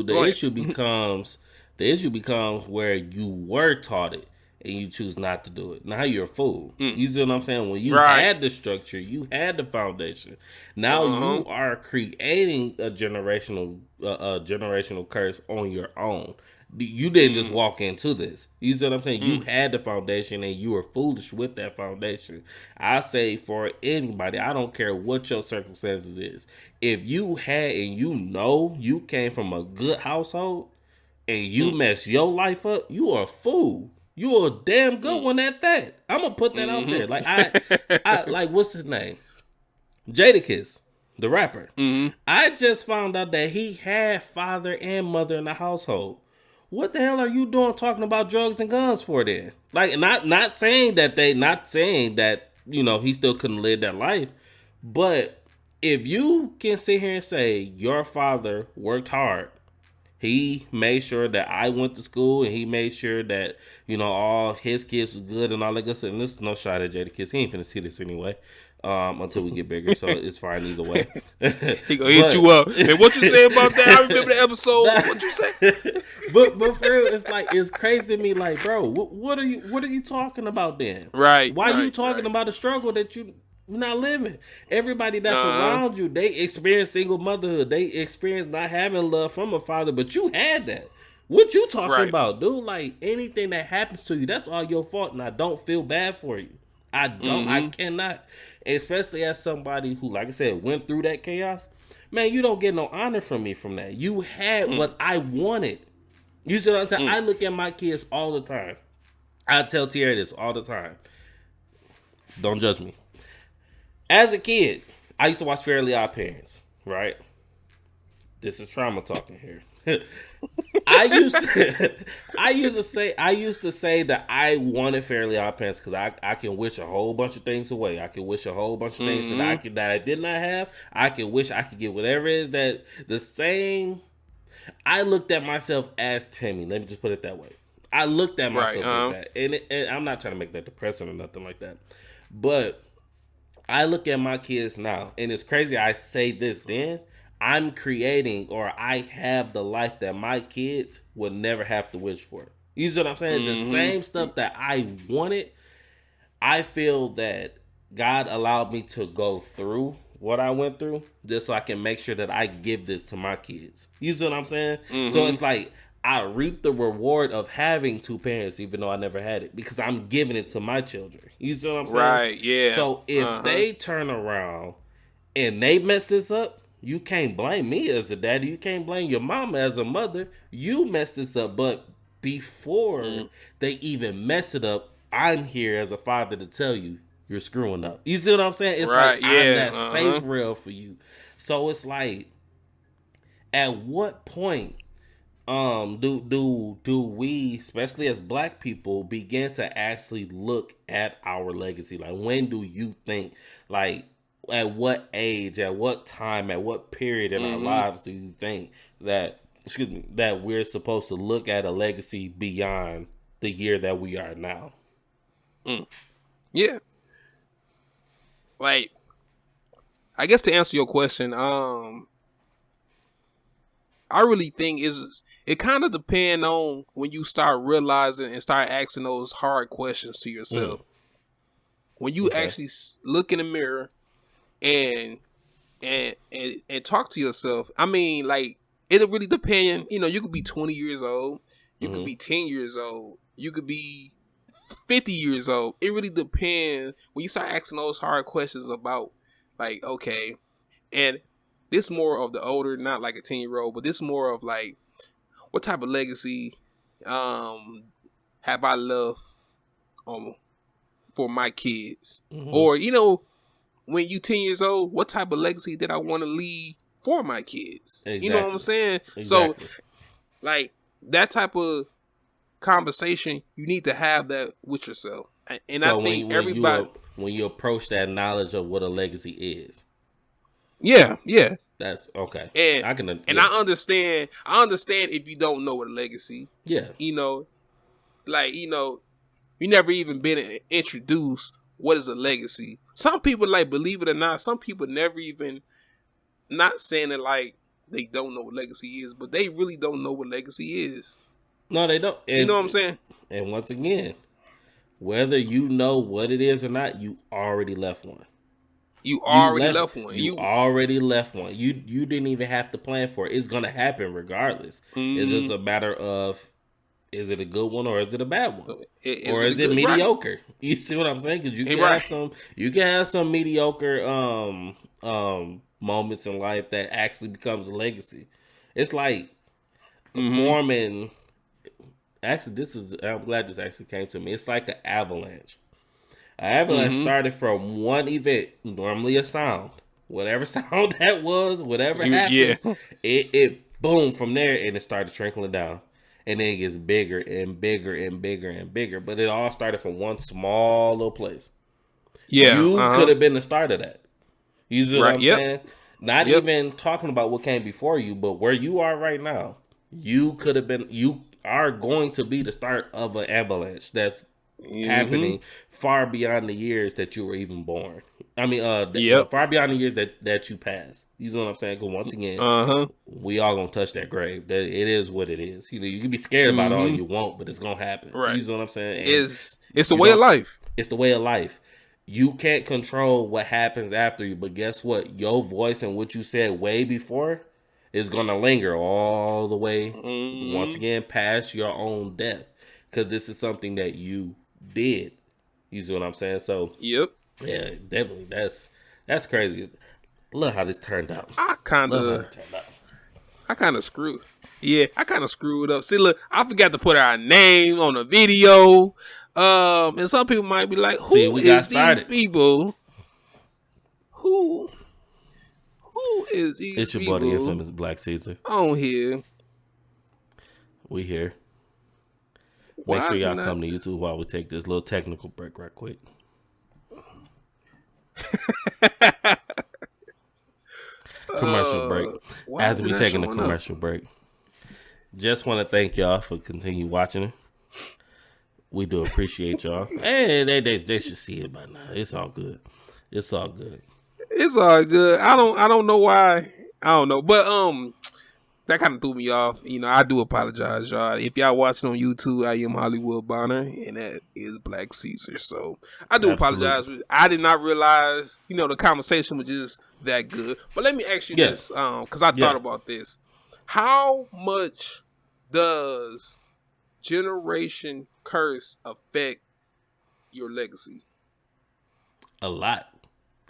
the issue becomes where you were taught it and you choose not to do it. Now you're a fool. You see what I'm saying? When you had the structure, you had the foundation. Now you are creating a generational curse on your own. You didn't just walk into this. You see what I'm saying? You had the foundation and you were foolish with that foundation. I say for anybody, I don't care what your circumstances is. If you had and you came from a good household and you mess your life up, you are a fool. You a damn good one at that. I'm gonna put that out there. Like I like, what's his name? Jadakiss, the rapper. I just found out that he had father and mother in the household. What the hell are you doing talking about drugs and guns for then? Like, not saying that he still couldn't live that life, but if you can sit here and say your father worked hard, he made sure that I went to school and he made sure that, all his kids was good and all that good stuff. And this is no shot at Jadakiss. He ain't finna see this anyway. Until we get bigger, so it's fine either way. He gonna hit you up. And what you say about that? I remember the episode. What you say? but for real, it's crazy to me. Like, bro, what are you talking about then? Right. Why are you talking about a struggle that you You're not living. Everybody that's around you, they experience single motherhood. They experience not having love from a father, but you had that. What you talking about, dude? Like, anything that happens to you, that's all your fault, and I don't feel bad for you. I don't. I cannot. Especially as somebody who, like I said, went through that chaos. Man, you don't get no honor from me from that. You had what I wanted. You see what I'm saying? I look at my kids all the time. I tell Tierra this all the time. Don't judge me. As a kid, I used to watch Fairly Odd Parents, right? This is trauma talking here. I used to say that I wanted Fairly Odd Parents because I can wish a whole bunch of things away. I can wish a whole bunch of things that I did not have. I can wish I could get whatever it is that the same. I looked at myself as Timmy. Let me just put it that way. I looked at myself as that, and I'm not trying to make that depressing or nothing like that, but I look at my kids now, and it's crazy. I say this then. I'm creating, or I have the life that my kids would never have to wish for. You see what I'm saying? The same stuff that I wanted, I feel that God allowed me to go through what I went through just so I can make sure that I give this to my kids. You see what I'm saying? So it's like I reap the reward of having two parents, even though I never had it, because I'm giving it to my children. You see what I'm saying? Right, yeah. So if they turn around and they mess this up, you can't blame me as a daddy. You can't blame your mama as a mother. You messed this up. But before they even mess it up, I'm here as a father to tell you you're screwing up. You see what I'm saying? It's like I'm that safe rail for you. So it's like, at what point do we, especially as Black people, begin to actually look at our legacy? Like, when do you think, like, at what age, at what time, at what period in our lives do you think that we're supposed to look at a legacy beyond the year that we are now? Yeah. Like, I guess to answer your question, I really think it kind of depends on when you start realizing and start asking those hard questions to yourself. When you actually look in the mirror and talk to yourself. I mean, like, it'll really depend. You know, you could be 20 years old, you could be 10 years old, you could be 50 years old. It really depends when you start asking those hard questions about, like, okay, and this more of the older, not like a 10-year-old, but this more of like, what type of legacy have I left for my kids? Or, you know, when you 10 years old, what type of legacy did I want to leave for my kids? Exactly. You know what I'm saying? Exactly. So, like, that type of conversation, you need to have that with yourself. And so I think everybody... When you approach that knowledge of what a legacy is. Yeah. That's okay. And I understand if you don't know what a legacy. Yeah. You know, like, you know, you never even been introduced what is a legacy. Some people, like, believe it or not, some people never even, not saying it like they don't know what legacy is, but they really don't know what legacy is. No, they don't. And, you know what I'm saying? And once again, whether you know what it is or not, you already left one. You already left one. You didn't even have to plan for it. It's going to happen regardless. It's just a matter of, is it a good one or is it a bad one? Or is it mediocre? Right. You see what I'm saying? Because you can have some mediocre moments in life that actually becomes a legacy. It's like forming. Actually, I'm glad this actually came to me. It's like an avalanche. An avalanche started from one event, normally a sound. Whatever sound that was, whatever happened, it boom from there, and it started trickling down. And then it gets bigger and bigger and bigger and bigger. But it all started from one small little place. Yeah. You could have been the start of that. You see what I'm saying? Not even talking about what came before you, but where you are right now, you are going to be the start of an avalanche that's happening far beyond the years that you were even born. I mean, far beyond the years that you passed. You know what I'm saying? Because once again, we all gonna touch that grave. It is what it is. You know, you can be scared about it all you want, but it's gonna happen. Right? You know what I'm saying? And it's the way of life. It's the way of life. You can't control what happens after you, but guess what? Your voice and what you said way before is gonna linger all the way, once Mm-hmm. again, past your own death, because this is something that you did. You see what I'm saying? So Yep. yeah, definitely, that's crazy. Look how this turned out. I kind Look how of, this turned out. I kind of screwed. Yeah, I kind of screwed up. See, look, I forgot to put our name on the video. And some people might be like, See, "Who we got is these started. people? Who, who is these It's your boy, the people infamous Black Caesar. on here? We here. Make Why sure is it y'all not?" come to YouTube while we take this little technical break right quick. Commercial break. Why As is it we not taking the showing up? commercial break, just want to thank y'all for continue watching it. We do appreciate y'all. Hey, they should see it by now. It's all good. It's all good. It's all good. I don't know why. I don't know, but that kind of threw me off. You know, I do apologize, y'all. If y'all watching on YouTube, I am HollywoodBonner, and that is Black Caesar. So I do apologize. Absolutely. I did not realize, you know, the conversation was just that good. But let me ask you Yeah. this, because I thought Yeah. about this. How much does generation curse affect your legacy? A lot.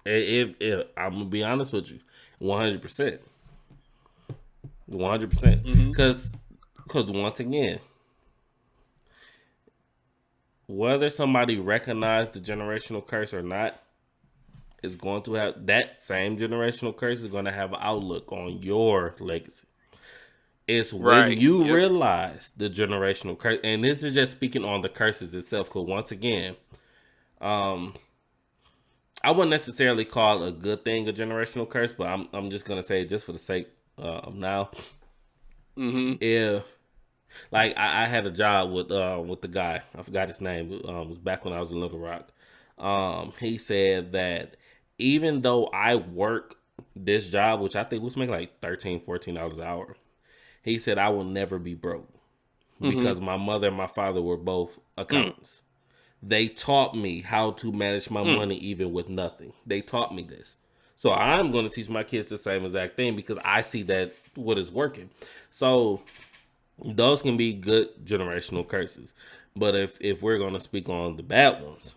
If I'm gonna be honest with you, 100%. 100%. Because once again, whether somebody recognized the generational curse or not, is going to have that same generational curse is going to have an outlook on your legacy. It's when Right. you Yep. realize the generational curse, and this is just speaking on the curses itself. Because once again, I wouldn't necessarily call a good thing a generational curse, but I'm just gonna say, just for the sake of now, if like I had a job with the guy, I forgot his name. It was back when I was in Little Rock. He said that even though I work this job, which I think was making like $13-14 an hour, he said I will never be broke because my mother and my father were both accountants. They taught me how to manage my money even with nothing. They taught me this. So I'm going to teach my kids the same exact thing because I see that what is working. So those can be good generational curses. But if we're going to speak on the bad ones,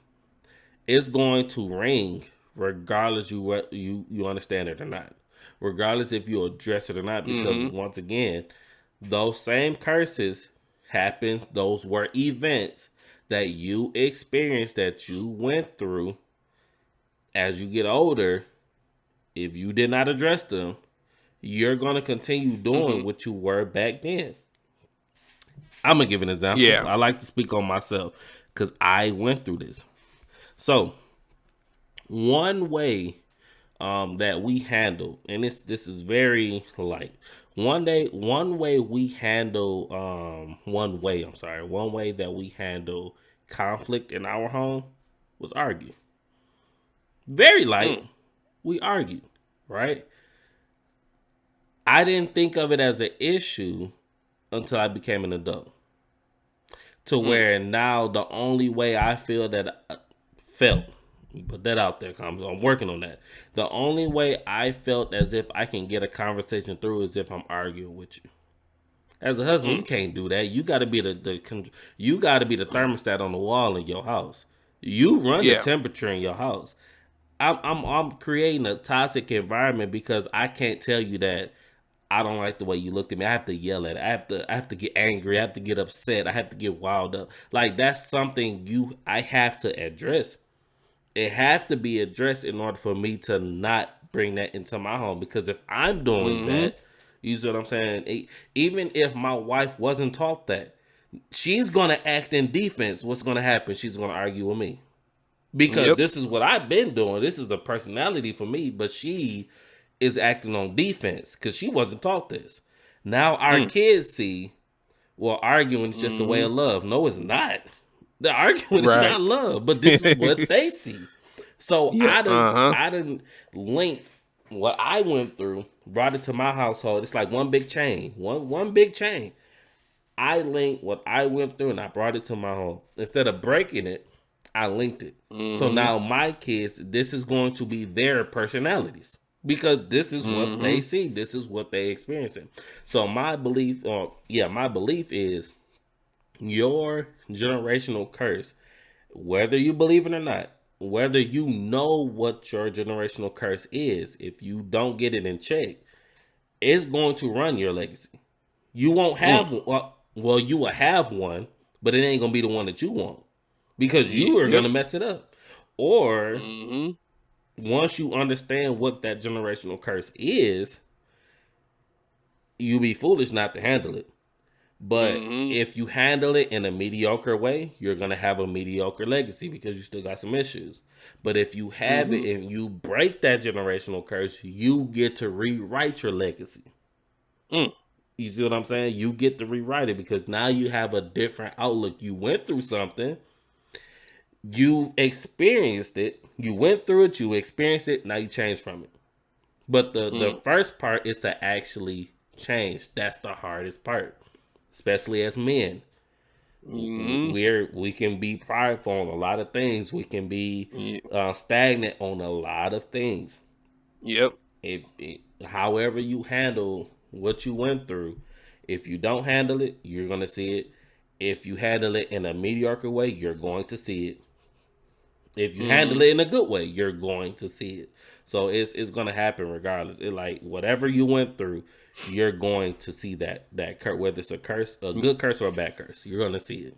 it's going to ring regardless you understand it or not. Regardless if you address it or not, because once again, those same curses happens. Those were events that you experienced, that you went through. As you get older, if you did not address them, you're going to continue doing what you were back then. I'm going to give an example. Yeah. I like to speak on myself because I went through this. So, one way that we handle, and this is very light. One way that we handle conflict in our home was argue. Very light. We argued, right? I didn't think of it as an issue until I became an adult. To where now the only way I feel that felt, put that out there, I'm working on that. The only way I felt as if I can get a conversation through is if I'm arguing with you. As a husband, you can't do that. You got to be the thermostat on the wall in your house. You run the temperature in your house. I'm creating a toxic environment because I can't tell you that I don't like the way you looked at me. I have to yell at it. I have to get angry. I have to get upset. I have to get wild up. Like, that's something I have to address. It have to be addressed in order for me to not bring that into my home. Because if I'm doing that, you see what I'm saying? Even if my wife wasn't taught that, she's gonna act in defense. What's gonna happen? She's gonna argue with me. Because this is what I've been doing. This is a personality for me, but she is acting on defense because she wasn't taught this. Now our kids see, well, arguing is just a way of love. No, it's not. The argument is not love, but this is what they see. So I didn't link what I went through, brought it to my household. It's like one big chain, one big chain. I linked what I went through and I brought it to my home. Instead of breaking it, I linked it. So Mm-hmm. now my kids, this is going to be their personalities because this is what Mm-hmm. they see. This is what they experiencing. So my belief is your generational curse, whether you believe it or not, whether you know what your generational curse is, if you don't get it in check, it's going to run your legacy. You won't Mm. have well, you will have one, but it ain't gonna be the one that you want because you are Yep. gonna mess it up. Or Mm-hmm. once you understand what that generational curse is, you be foolish not to handle it. But Mm-hmm. if you handle it in a mediocre way, you're gonna have a mediocre legacy because you still got some issues. But if you have it Mm-hmm. and you break that generational curse, you get to rewrite your legacy. Mm. You see what I'm saying? You get to rewrite it because now you have a different outlook. You went through something, you experienced it, you went through it, you experienced it, now you change from it. But the Mm. first part is to actually change. That's the hardest part, especially as men. Mm-hmm. We can be prideful on a lot of things. We can be Yeah. stagnant on a lot of things. Yep. However you handle what you went through, if you don't handle it, you're gonna see it. If you handle it in a mediocre way, you're going to see it. If you handle Mm-hmm. it in a good way, you're going to see it. So it's gonna happen regardless. It like whatever you went through, you're going to see that curse, whether it's a curse, a good curse or a bad curse. You're gonna see it.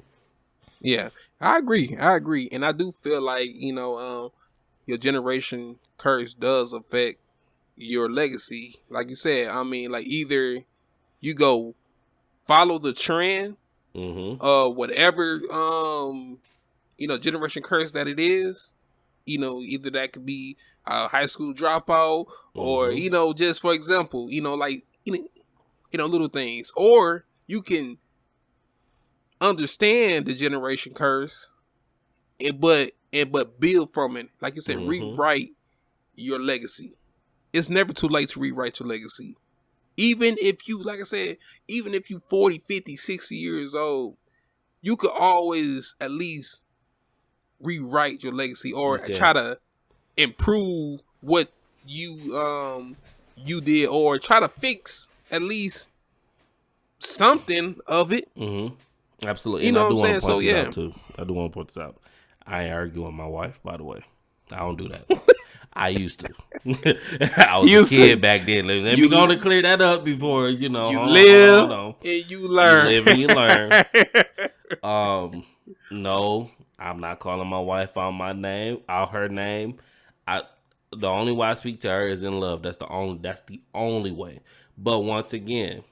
Yeah. I agree. I agree. And I do feel like, your generation curse does affect your legacy. Like you said, I mean, like either you go follow the trend, Mm-hmm. whatever generation curse that it is, either that could be a high school dropout or, Mm-hmm. just for example, like little things. Or you can understand the generation curse but build from it. Like you said, Mm-hmm. rewrite your legacy. It's never too late to rewrite your legacy. Even if you, like I said, even if you 40, 50, 60 years old, you could always at least rewrite your legacy or You can. try to improve what you did or try to fix at least something of it. Mm-hmm. Absolutely. You And know I what I'm do want saying? to point So this yeah. out too. I do want to point this out. I ain't argue with my wife, by the way. I don't do that. I used to. I was You a kid see, back then. Let me go you to clear that up before, you hold on, hold on, live hold on. and you You learn. live and you learn. No, I'm not calling my wife out her name. I the only way I speak to her is in love. That's the only way. But once again,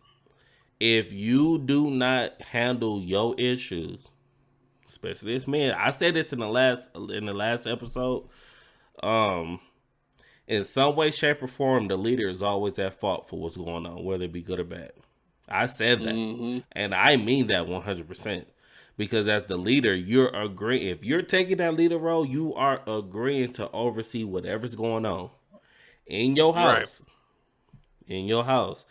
if you do not handle your issues, especially as men, I said this in the last episode. Um, in some way, shape, or form, the leader is always at fault for what's going on, whether it be good or bad. I said that, Hmm. and I mean that 100%. Because as the leader, you're agreeing. If you're taking that leader role, you are agreeing to oversee whatever's going on in your Right. house. In your house,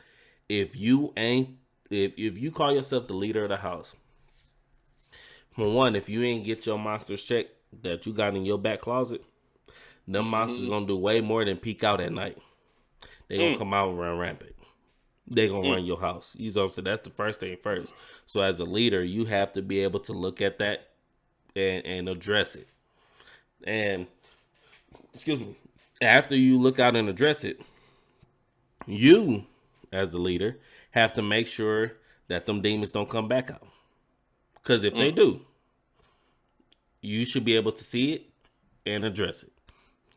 if you ain't, if you call yourself the leader of the house, for one, if you ain't get your monsters checked that you got in your back closet, them monsters Hmm. gonna do way more than peek out at night. They gonna Mm. come out and run rampant. They gonna Mm. run your house. You know what I'm saying? That's the first thing first. So as a leader, you have to be able to look at that and address it. And excuse me, after you look out and address it, you as the leader have to make sure that them demons don't come back out. Because if they Mm. do, you should be able to see it and address it.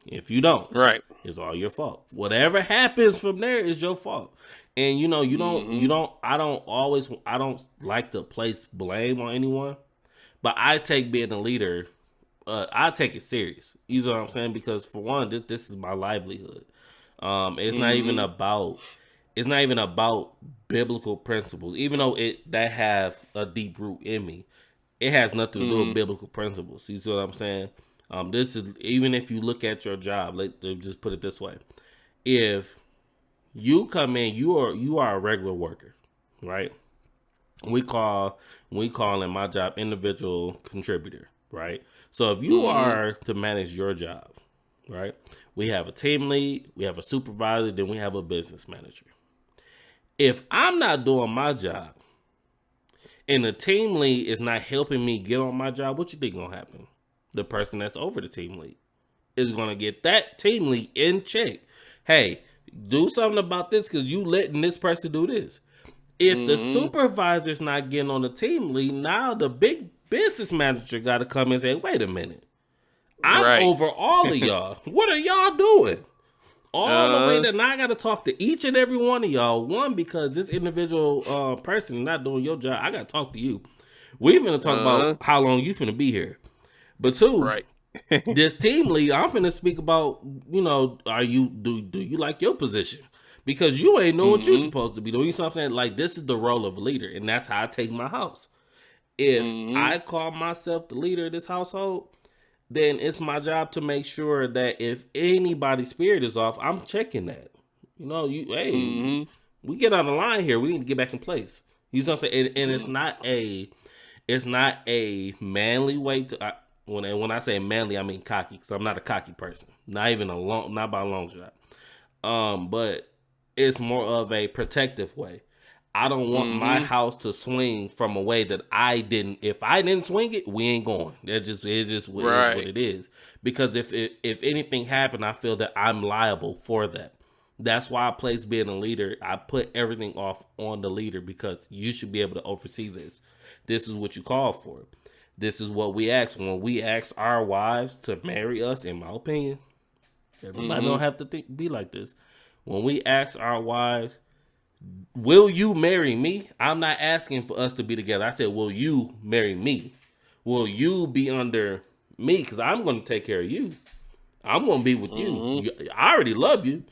If you don't, Right. it's all your fault. Whatever happens from there is your fault. And Hmm. I don't like to place blame on anyone, but I take being a leader, I take it serious. You know what I'm saying? Because for one, this is my livelihood. It's not even Hmm. about biblical principles, even though that have a deep root in me. It has nothing to do with Hmm. biblical principles. You see what I'm saying? This is even if you look at your job. Let's just put it this way: if you come in, you are a regular worker, right? We call in my job individual contributor, right? So if you are to manage your job, right? We have a team lead, we have a supervisor, then we have a business manager. If I'm not doing my job and the team lead is not helping me get on my job, what you think gonna happen? The person that's over the team lead is gonna get that team lead in check. Hey, do something about this because you letting this person do this. If the supervisor's not getting on the team lead, now the big business manager got to come and say, wait a minute. I'm over all of y'all. What are y'all doing? All the way that I got to talk to each and every one of y'all. One, because this individual person is not doing your job. I got to talk to you. We finna talk about how long you finna be here. But two, this team lead, I'm finna speak about, are you do you like your position? Because you ain't know what you're supposed to be doing. You know what I'm saying? Like, this is the role of a leader, and that's how I take my house. If I call myself the leader of this household, then it's my job to make sure that if anybody's spirit is off, I'm checking that. We get on the line here. We need to get back in place. You know what I'm saying? And it's not a manly way to. When I say manly, I mean cocky, because I'm not a cocky person. Not by a long shot. But it's more of a protective way. I don't want my house to swing from a way that I didn't. If I didn't swing it, we ain't going. It just what it is. Because if anything happened, I feel that I'm liable for that. That's why I place being a leader. I put everything off on the leader because you should be able to oversee this. This is what you call for. This is what we ask. When we ask our wives to marry us, in my opinion, everybody don't have to be like this. When we ask our wives, will you marry me? I'm not asking for us to be together. I said, will you marry me? Will you be under me? Because I'm going to take care of you. I'm going to be with you. I already love you.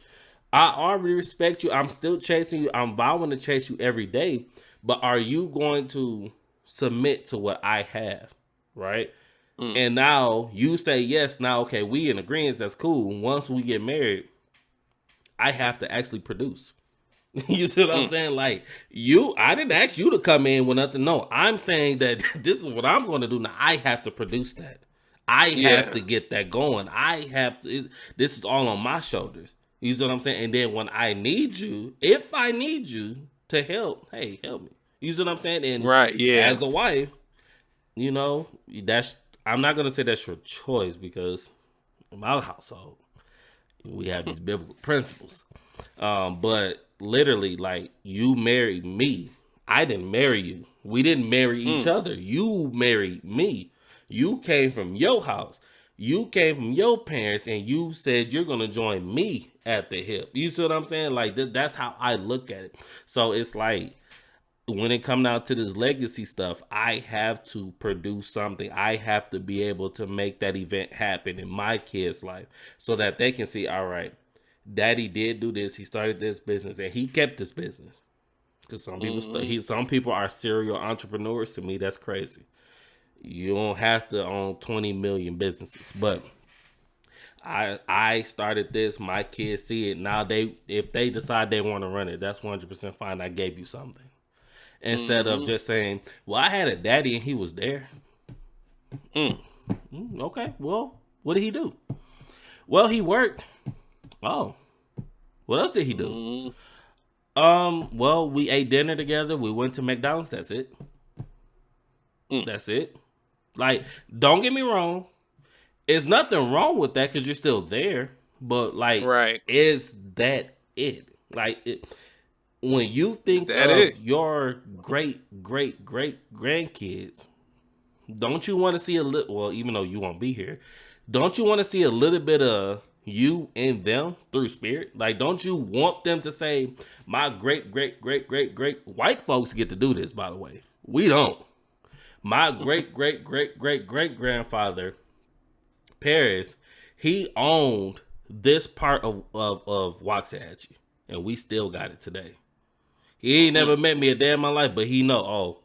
I already respect you. I'm still chasing you. I'm vowing to chase you every day. But are you going to submit to what I have? Right? And now you say yes. Now, okay, we in agreement. That's cool. Once we get married, I have to actually produce. You see what I'm saying? Like, I didn't ask you to come in with nothing. No, I'm saying that this is what I'm going to do. Now, I have to produce that. I have to get that going. This is all on my shoulders. You see what I'm saying? And then when if I need you to help, hey, help me. You see what I'm saying? And as a wife, I'm not going to say that's your choice, because in my household, we have these biblical principles. But literally, like, you married me. I didn't marry you. We didn't marry each other. You married me. You came from your house. You came from your parents, and you said you're going to join me at the hip. You see what I'm saying? Like, that's how I look at it. So it's like, when it comes down to this legacy stuff, I have to produce something. I have to be able to make that event happen in my kids' life so that they can see, all right, Daddy did do this. He started this business, and he kept this business. Because some people are serial entrepreneurs. To me, that's crazy. You don't have to own 20 million businesses, but I started this. My kids see it now. If they decide they want to run it, that's 100% fine. I gave you something. Instead of just saying, well, I had a daddy and he was there. Okay, well, what did he do? Well, he worked. Oh, what else did he do? Well, we ate dinner together. We went to McDonald's. That's it. That's it. Like, don't get me wrong. There's nothing wrong with that because you're still there. But, like, is that it? Like, when you think of your great grandkids, don't you want to see a little, well, even though you won't be here, don't you want to see a little bit of you and them through spirit? Like, don't you want them to say, my great white folks get to do this, by the way. We don't. My great grandfather, Paris, he owned this part of Waxahachie, and we still got it today. He ain't never met me a day in my life, but he know,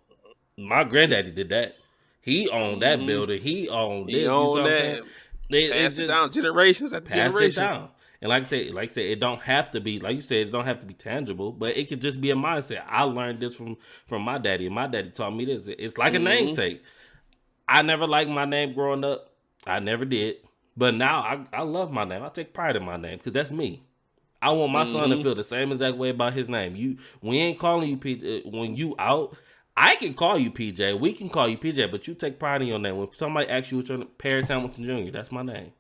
my granddaddy did that. He owned that building. He owned this. He owned that. Pass it down generations after generation. It down. And like I said, it don't have to be, like you said, it don't have to be tangible, but it could just be a mindset. I learned this from my daddy, and my daddy taught me this. It's like a namesake. I never liked my name growing up. I never did. But now I love my name. I take pride in my name because that's me. I want my son to feel the same exact way about his name. We ain't calling you PJ when you out. I can call you PJ. We can call you PJ, but you take pride in your name. When somebody asks you what's your name, Paris Hamilton Jr., that's my name.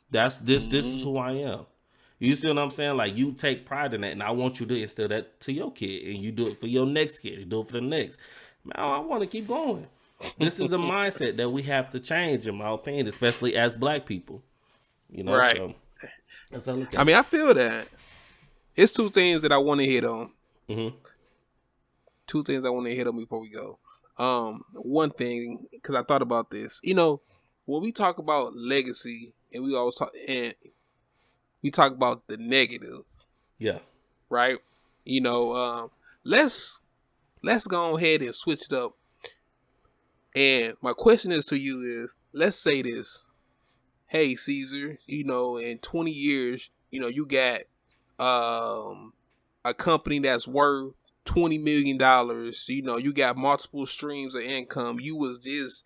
This is who I am. You see what I'm saying? Like, you take pride in that, and I want you to instill that to your kid, and you do it for your next kid, you do it for the next. Man, I want to keep going. This is a mindset that we have to change, in my opinion, especially as black people. You know, Right. so that's how I look at I mean, I feel that. It's two things that I want to hit on. Mm-hmm. Two things I want to hit on before we go. One thing, because I thought about this. You know, when we talk about legacy, and we always talk about the negative, Yeah. right? You know, let's go ahead and switch it up. And my question is to you is, let's say this. Hey, Caesar, you know, in 20 years, you know, you got a company that's worth $20 million. You know, you got multiple streams of income. You was this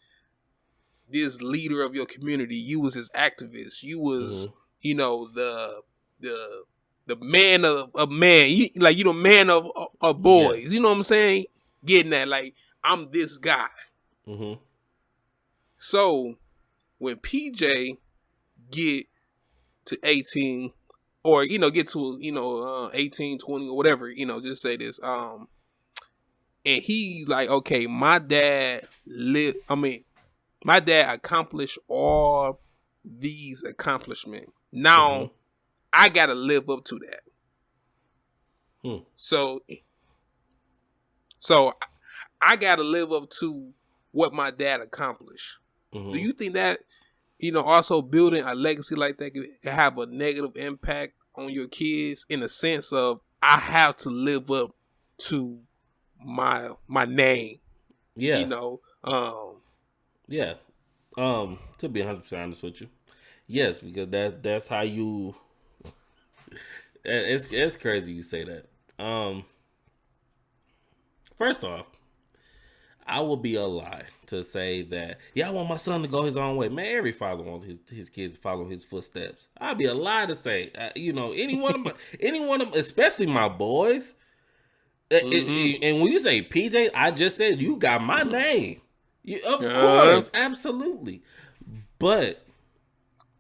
leader of your community. You was this activist. You was, you know, the man of man. You know, man of boys. Yeah. You know what I'm saying? Getting that, like, I'm this guy. Mm-hmm. So when PJ get to 18, or, you know, get to, you know, 18, 20, or whatever, you know, just say this, and he's like, okay, my dad accomplished all these accomplishments. Now I gotta live up to that. So I gotta live up to what my dad accomplished. Do you think that, you know, also building a legacy like that can have a negative impact on your kids, in the sense of, I have to live up to my name? Yeah. You know, Yeah. To be 100% honest with you, yes, because that's how you. It's crazy you say that. First off, I would be a lie to say that, yeah, I want my son to go his own way. Man, every father wants his kids to follow his footsteps. I'd be a lie to say, you know, any one of them, especially my boys. And when you say PJ, I just said you got my name. Of course, absolutely. But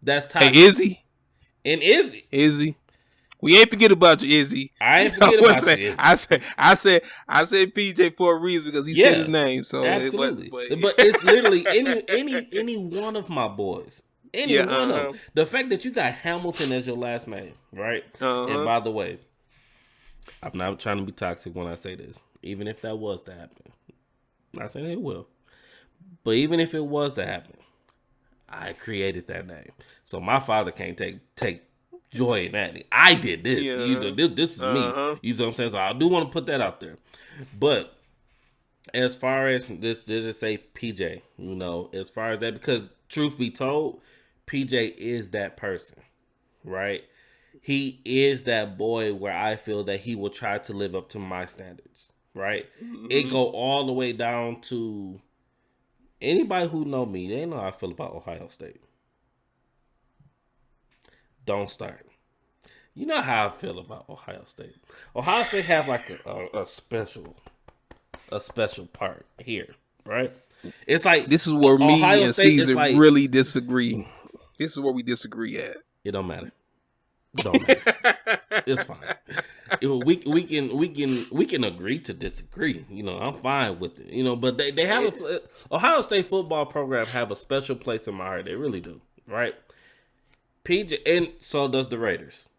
that's hey, toxic. Izzy, And Izzy. we ain't forget about you, Izzy. I ain't forget about you, Izzy. I said PJ for a reason, because he said his name. So absolutely. But it's literally any one of my boys. Any one of them. The fact that you got Hamilton as your last name, right? And by the way, I'm not trying to be toxic when I say this. Even if that was to happen. I'm not saying it will. But even if it was to happen, I created that name. So my father can't take joy in that. I did this. This is me. You see what I'm saying? So I do want to put that out there. But as far as this, just say PJ, you know, as far as that, because truth be told, PJ is that person, right? He is that boy where I feel that he will try to live up to my standards, right? It go all the way down to anybody who know me, they know how I feel about Ohio State. Don't start. You know how I feel about Ohio State. Ohio State have like a special part here, right? It's like, this is where Ohio me and State Caesar like, really disagree. This is where we disagree at. It don't matter. Don't matter. It's fine. We can agree to disagree. You know, I'm fine with it. You know, but they have Ohio State football program have a special place in my heart. They really do, right? PJ, and so does the Raiders.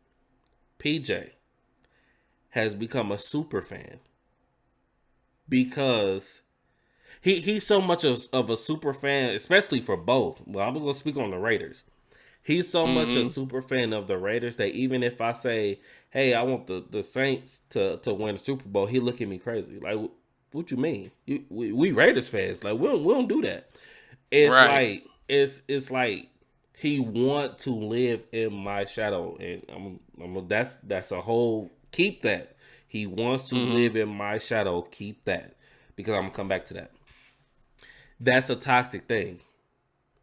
PJ has become a super fan because he's so much of a super fan, especially for both. Well, I'm gonna speak on the Raiders. He's so much a super fan of the Raiders that even if I say, hey, I want the Saints to win the Super Bowl, he look at me crazy. Like, what you mean? We Raiders fans. Like, we don't do that. It's right. Like it's like he want to live in my shadow, and that's a whole keep that. He wants to live in my shadow. Keep that, because I'm gonna come back to that. That's a toxic thing.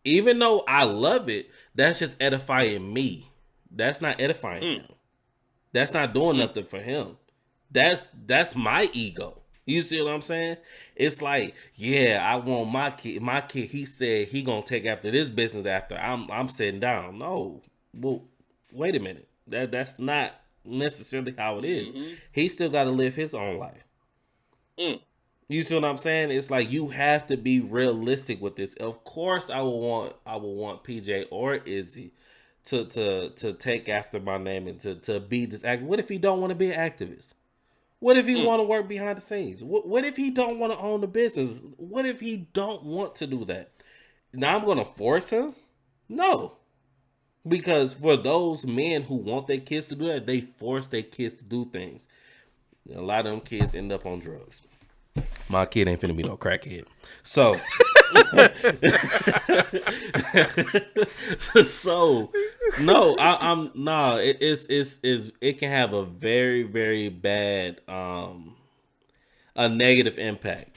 Even though I love it, that's just edifying me. That's not edifying him. That's not doing nothing for him. That's my ego. You see what I'm saying? It's like, yeah, I want my kid. My kid, he said he gonna take after this business after I'm sitting down. No, well, wait a minute. That's not necessarily how it is. He still got to live his own life. You see what I'm saying? It's like you have to be realistic with this. Of course, I will want PJ or Izzy to take after my name and to be this act. What if he don't want to be an activist? What if he want to work behind the scenes? What if he don't want to own the business? What if he don't want to do that? Now I'm going to force him? No. Because for those men who want their kids to do that, they force their kids to do things. A lot of them kids end up on drugs. My kid ain't finna be no crackhead. So, no, it can have a very, very bad, a negative impact.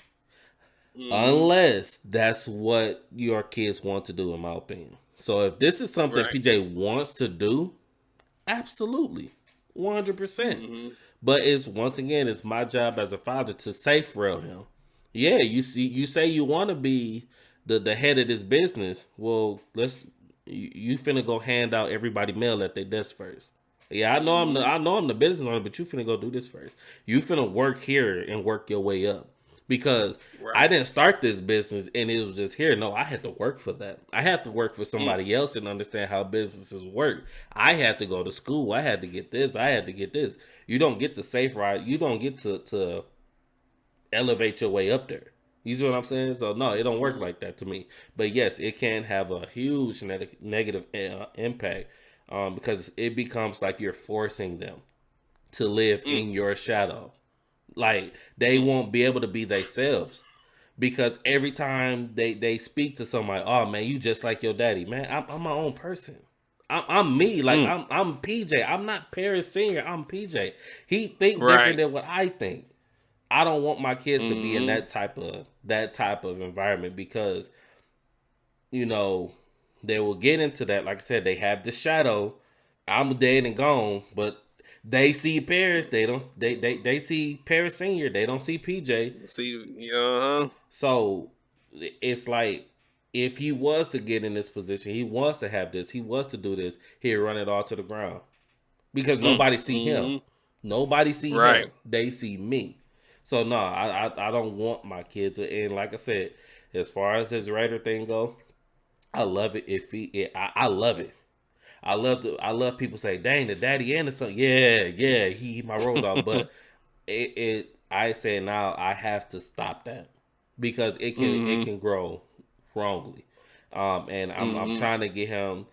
Unless that's what your kids want to do, in my opinion. So if this is something PJ wants to do, absolutely, 100%. But it's my job as a father to safe rail him. Yeah, you say you want to be the head of this business. Well, you finna go hand out everybody mail at their desk first. Yeah, I know I'm the business owner, but you finna go do this first. You finna work here and work your way up. Because I didn't start this business and it was just here. No, I had to work for that. I had to work for somebody else and understand how businesses work. I had to go to school. I had to get this. I had to get this. You don't get the safe ride. You don't get to elevate your way up there. You see what I'm saying? So, no, it don't work like that to me. But, yes, it can have a huge negative impact because it becomes like you're forcing them to live in your shadow. Like, they won't be able to be themselves because every time they speak to somebody, oh, man, you just like your daddy. Man, I'm my own person. I'm me. Like, I'm PJ. I'm not Paris Senior. I'm PJ. He think different than what I think. I don't want my kids to be in that type of environment because, you know, they will get into that. Like I said, they have the shadow. I'm dead and gone, but they see Paris. They see Paris Senior. They don't see PJ. So it's like if he was to get in this position, he wants to have this. He wants to do this. He'd run it all to the ground because nobody see him. Nobody see him. They see me. So no, I don't want my kids to. And like I said, as far as his writer thing go, I love it. I love it. I love people say, dang, the daddy and the son. Yeah, he my road dog. But I say now I have to stop that because it can grow wrongly. And I'm trying to get him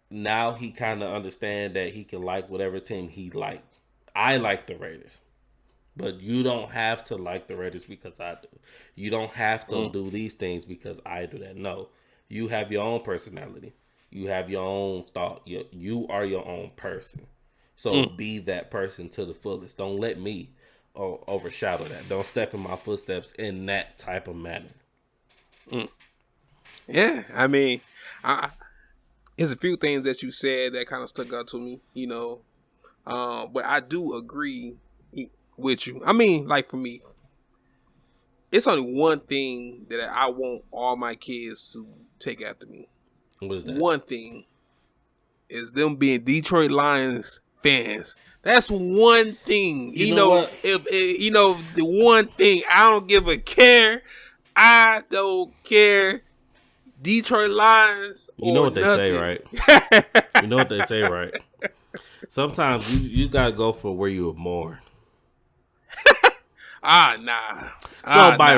now. He kind of understand that he can like whatever team he like. I like the Raiders, but you don't have to like the Raiders because I do. You don't have to do these things because I do that. No, you have your own personality. You have your own thought. You are your own person. So be that person to the fullest. Don't let me overshadow that. Don't step in my footsteps in that type of manner. Yeah, I mean, there's a few things that you said that kind of stuck out to me, you know. But I do agree with you. I mean, like for me, it's only one thing that I want all my kids to take after me. What is that? One thing is them being Detroit Lions fans. That's one thing. You know if the one thing, I don't give a care. I don't care. Detroit Lions. You know what they say, right? You know what they say, right? Sometimes you gotta go for where you were born. Nah. So by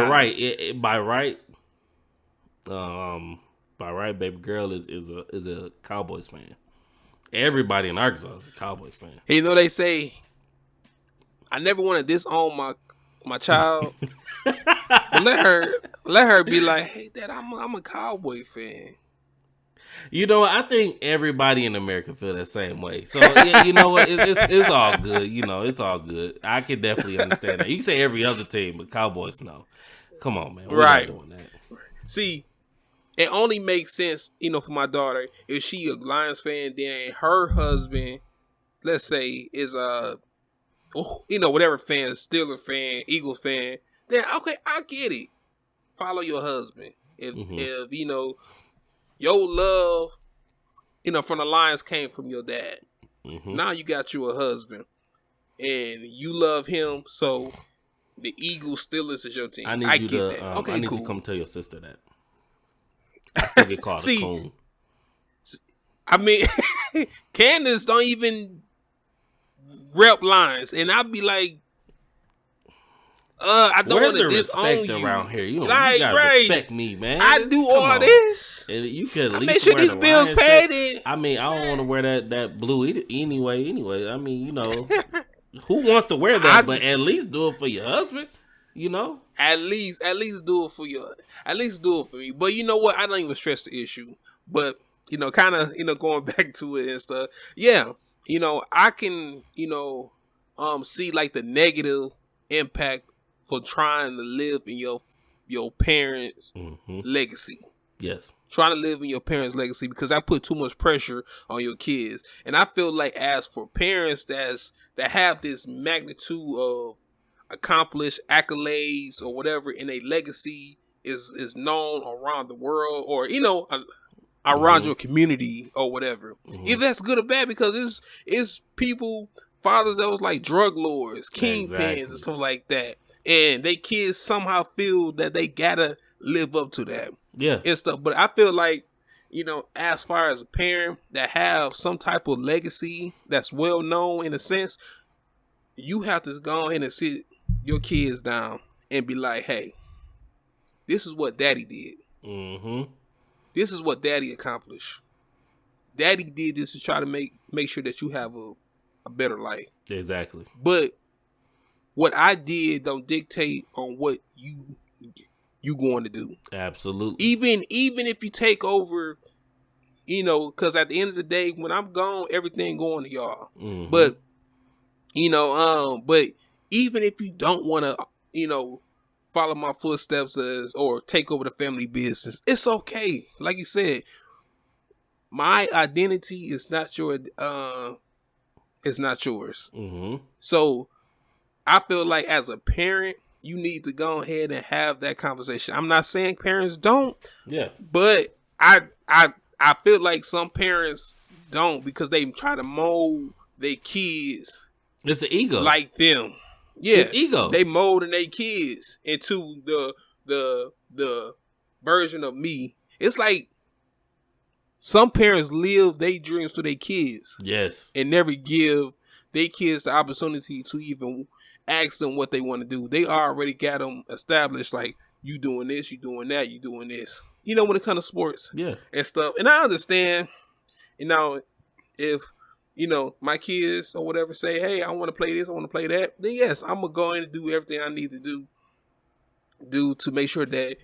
right, baby girl is a Cowboys fan. Everybody in Arkansas is a Cowboys fan. Hey, you know they say, I never want to disown my child. But let her be like, hey, Dad, I'm a Cowboy fan. You know what? I think everybody in America feel that same way. So yeah, you know what? It's all good. You know, it's all good. I can definitely understand that. You can say every other team, but Cowboys, no. Come on, man. We're not doing that. See. it only makes sense, for my daughter if she a Lions fan, then her husband, let's say, is whatever fan, Steeler fan, Eagle fan. Then okay, I get it. Follow your husband. If your love, from the Lions came from your dad. Now you got you a husband, and you love him, so the Eagles, Steelers is your team. I get that. Okay, I need cool. you to come tell your sister that. I still get called a coon. I mean, Candace don't even rep Lions, and I'd be like, I don't want to disown you around here. You gotta respect me, man. I do all this. You can at least make sure wear these the bills Lions paid. Shirt. I mean, I don't want to wear that blue anyway. I mean, who wants to wear that? But at least do it for your husband. At least do it for me. But you know what? I don't even stress the issue. But kind of going back to it and stuff. Yeah, I can see like the negative impact for trying to live in your parents' legacy. Yes. Trying to live in your parents' legacy, because I put too much pressure on your kids. And I feel like as for parents that have this magnitude of accomplished accolades or whatever, and a legacy is known around the world, or around your community or whatever. If that's good or bad, because it's people, fathers that was like drug lords, kingpins and stuff like that. And they kids somehow feel that they gotta live up to that. Yeah. And stuff. But I feel like, as far as a parent that have some type of legacy that's well known in a sense, you have to go in and sit your kids down and be like, hey, this is what daddy did. This is what daddy accomplished. Daddy did this to try to make sure that you have a better life. Exactly. But what I did don't dictate on what you going to do. Absolutely. Even if you take over, because at the end of the day, when I'm gone, everything going to y'all. But but even if you don't want to, follow my footsteps or take over the family business, it's okay. Like you said, my identity is not yours. So I feel like as a parent, you need to go ahead and have that conversation. I'm not saying parents don't. Yeah. But I feel like some parents don't, because they try to mold their kids. It's the ego. Like them. Yeah. It's ego. They molding their kids into the version of me. It's like some parents live their dreams to their kids. Yes. And never give their kids the opportunity to even ask them what they want to do. They already got them established, like, you doing this, you doing that, you doing this. When it comes to sports. Yeah. And stuff. And I understand, if, my kids or whatever say, hey, I want to play this, I want to play that, then yes, I'm going to go in and do everything I need to do to make sure that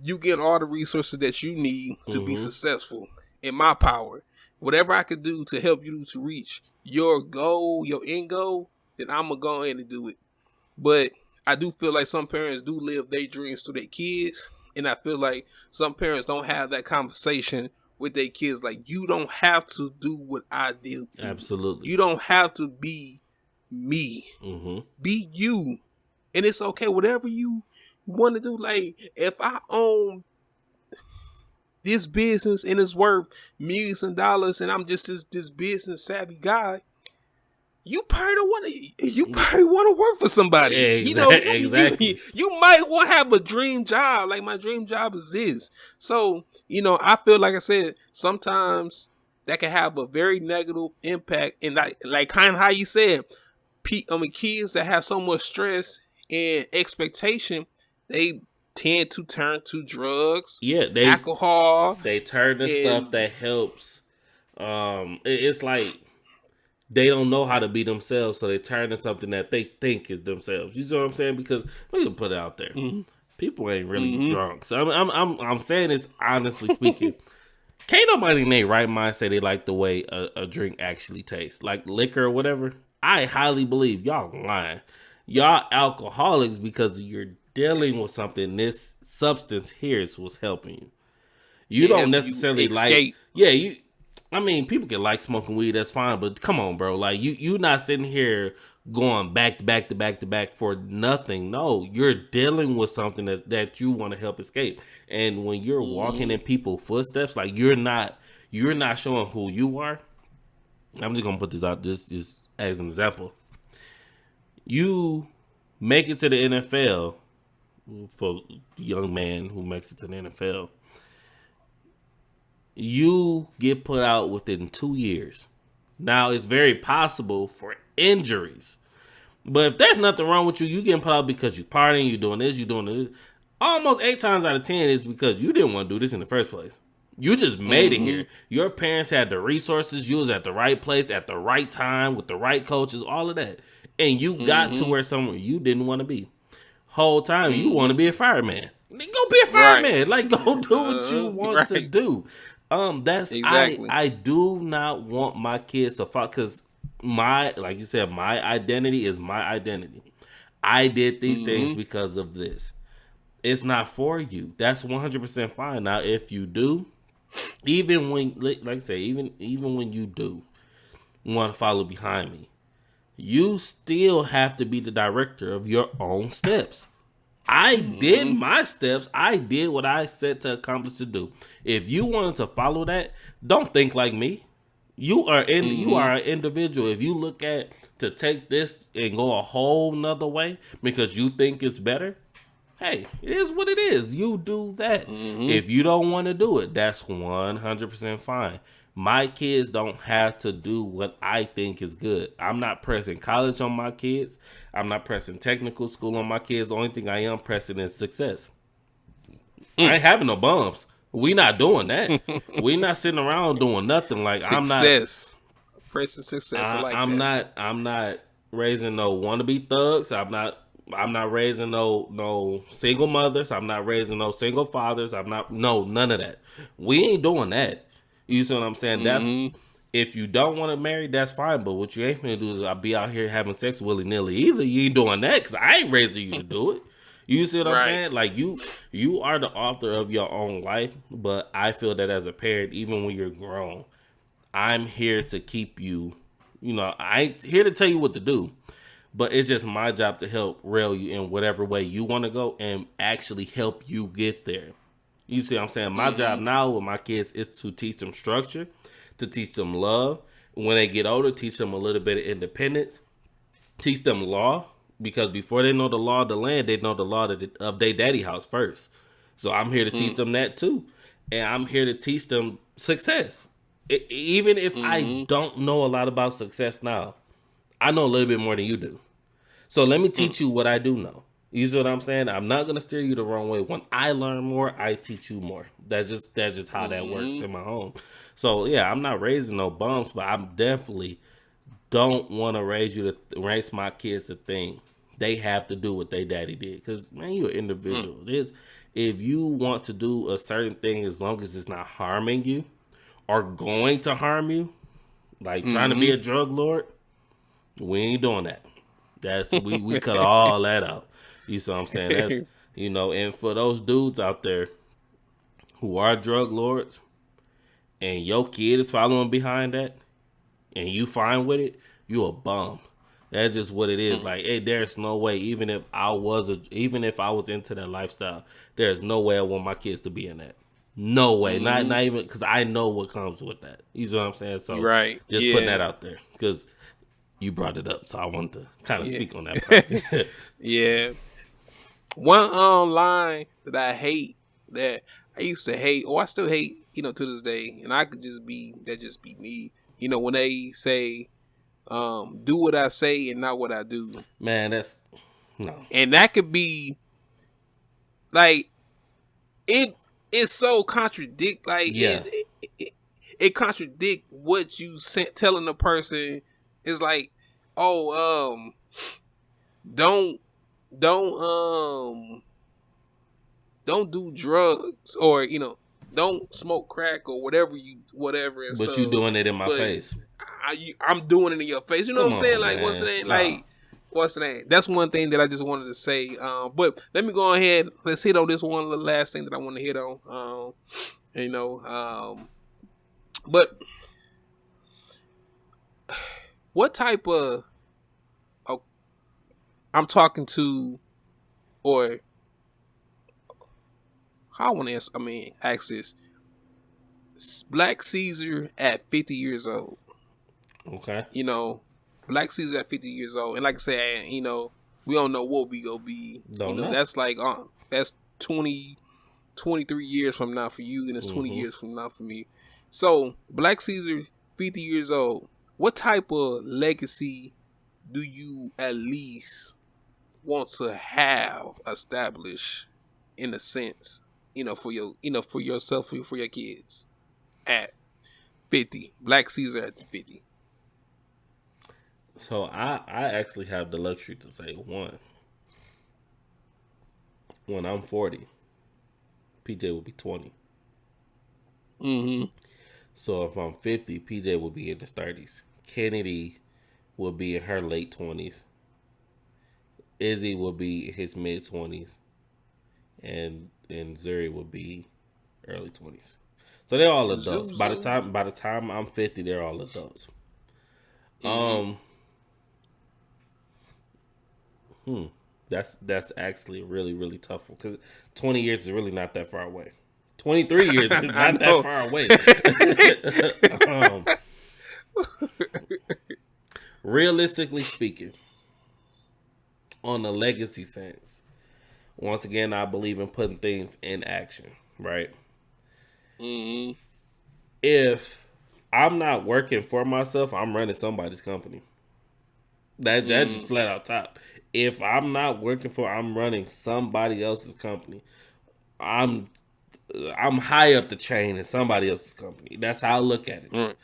you get all the resources that you need to be successful in my power. Whatever I could do to help you to reach your goal, your end goal, then I'm going to go in and do it. But I do feel like some parents do live their dreams to their kids. And I feel like some parents don't have that conversation with their kids. Like, you don't have to do what I did. Absolutely. You don't have to be me. Be you. And it's okay. Whatever you want to do. Like, if I own this business and it's worth millions of dollars and I'm just this business savvy guy, you probably don't want to. You probably want to work for somebody. Exactly. You might want to have a dream job. Like, my dream job is this. So I feel like I said, sometimes that can have a very negative impact. And like kind of how you said, kids that have so much stress and expectation, they tend to turn to drugs. Yeah, alcohol. They turn to stuff that helps. It's like, they don't know how to be themselves, so they turn to something that they think is themselves. You see what I'm saying? Because we can put it out there. People ain't really drunk. So I'm saying this honestly speaking. Can't nobody in their right mind say they like the way a drink actually tastes, like liquor or whatever. I highly believe y'all lying. Y'all alcoholics because you're dealing with something. This substance here is what's helping you. You don't help you necessarily like, escape. yeah, I mean, people can like smoking weed, that's fine, but come on, bro. Like you not sitting here going back to back to back to back for nothing. No, you're dealing with something that you want to help escape. And when you're walking in people's footsteps, like you're not showing who you are. I'm just gonna put this out just as an example. You make it to the NFL, for a young man who makes it to the NFL, you get put out within 2 years. Now, it's very possible for injuries. But if there's nothing wrong with you, you getting put out because you partying, you doing this, you doing this. Almost 8 times out of 10 is because you didn't want to do this in the first place. You just made it here. Your parents had the resources. You was at the right place at the right time with the right coaches, all of that. And you got to where somewhere you didn't want to be. Whole time you want to be a fireman. Go be a fireman. Right. Like, go do what you want to do. That's exactly. I do not want my kids to follow, because like you said, my identity is my identity. I did these things because of this. It's not for you. That's 100% fine. Now, if you do, even when, like I say, even when you do want to follow behind me, you still have to be the director of your own steps. I did my steps. I did what I set to accomplish to do. If you wanted to follow that, don't think like me. You are an individual. If you look at to take this and go a whole nother way because you think it's better, hey, it is what it is. You do that. If you don't want to do it, that's 100% fine. My kids don't have to do what I think is good. I'm not pressing college on my kids. I'm not pressing technical school on my kids. The only thing I am pressing is success. I ain't having no bumps. We not doing that. We not sitting around doing nothing. Like success. Pressing success. I'm not raising no wannabe thugs. I'm not raising no single mothers. I'm not raising no single fathers. None of that. We ain't doing that. You see what I'm saying? That's if you don't want to marry, that's fine. But what you ain't gonna do is I'll be out here having sex willy nilly. Either you ain't doing that because I ain't raising you to do it. You see what I'm saying? Like you are the author of your own life. But I feel that as a parent, even when you're grown, I'm here to keep you. You know, I ain't here to tell you what to do. But it's just my job to help rail you in whatever way you want to go and actually help you get there. You see what I'm saying? My job now with my kids is to teach them structure, to teach them love. When they get older, teach them a little bit of independence, teach them law, because before they know the law of the land, they know the law of their daddy house first. So I'm here to teach them that too. And I'm here to teach them success. Even if I don't know a lot about success now, I know a little bit more than you do. So let me teach you what I do know. You see what I'm saying? I'm not gonna steer you the wrong way. When I learn more, I teach you more. That's just how that works in my home. So yeah, I'm not raising no bums, but I definitely don't want to raise my kids to think they have to do what they daddy did. Because man, you're an individual. If you want to do a certain thing, as long as it's not harming you or going to harm you, like trying to be a drug lord, we ain't doing that. That's we cut all that out. You see what I'm saying? That's, you know, and for those dudes out there who are drug lords and your kid is following behind that and you fine with it, you a bum. That's just what it is. Like, hey, there's no way, even if I was into that lifestyle, there's no way I want my kids to be in that. No way. Not even, because I know what comes with that. You see what I'm saying? So just putting that out there, because you brought it up, so I wanted to kind of speak on that. Yeah. One line that I hate, that I used to hate, or I still hate, you know, to this day, and I could just be me. You know, when they say, do what I say and not what I do. Man, that's no. And that could be like it's so contradict. Like it contradict what you telling a person. It's like, don't do drugs, or you know, don't smoke crack or whatever. And but you doing it in my face. I'm doing it in your face. You know what I'm saying? Like, what's the name? Like, what's the name? That's one thing that I just wanted to say. But let me go ahead. Let's hit on this one little last thing that I want to hit on. You know, but what type of oh, I'm talking to, or how I want to answer? I mean, ask this: Black Caesar at 50 years old. Okay. You know, Black Caesar at 50 years old, and like I said, you know, we don't know what we gonna be. You Don't know, know. that's like that's 23 years from now for you, and it's 20 Mm-hmm. years from now for me. So, Black Caesar, 50 years old, what type of legacy do you at least want to have established in a sense, for for yourself, for your kids at 50? Black Caesar at 50. So I actually have the luxury to say one. When I'm 40, PJ will be 20. Mm-hmm. So if I'm 50, PJ will be in his 30s. Kennedy will be in her late 20s. Izzy will be in his mid 20s, and Zuri will be early 20s. So they're all adults. By the Zuzu. time I'm 50, they're all adults. Mm-hmm. Um, that's actually a really really tough one because 20 years is really not that far away. 23 years is I not that know. far away. um, realistically speaking, on the legacy sense, once again, I believe in putting things in action. Right? Mm-hmm. If I'm not working for myself, I'm running somebody's company. That just Mm-hmm. flat out top. If I'm not working for, I'm running somebody else's company. I'm I'm high up the chain in somebody else's company. That's how I look at it. Mm.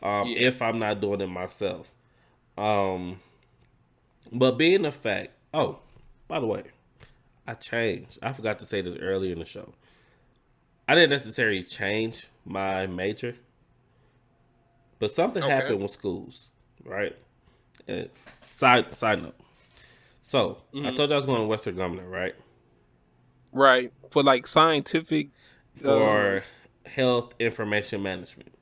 Yeah. If I'm not doing it myself. Um, but being a fact, oh, by the way, I changed. I forgot to say this earlier in the show. I didn't necessarily change my major, but something Okay. happened with schools, right? And side note. So I Mm-hmm. told you I was going to Western Governor, right? Right. For like scientific. For health information management.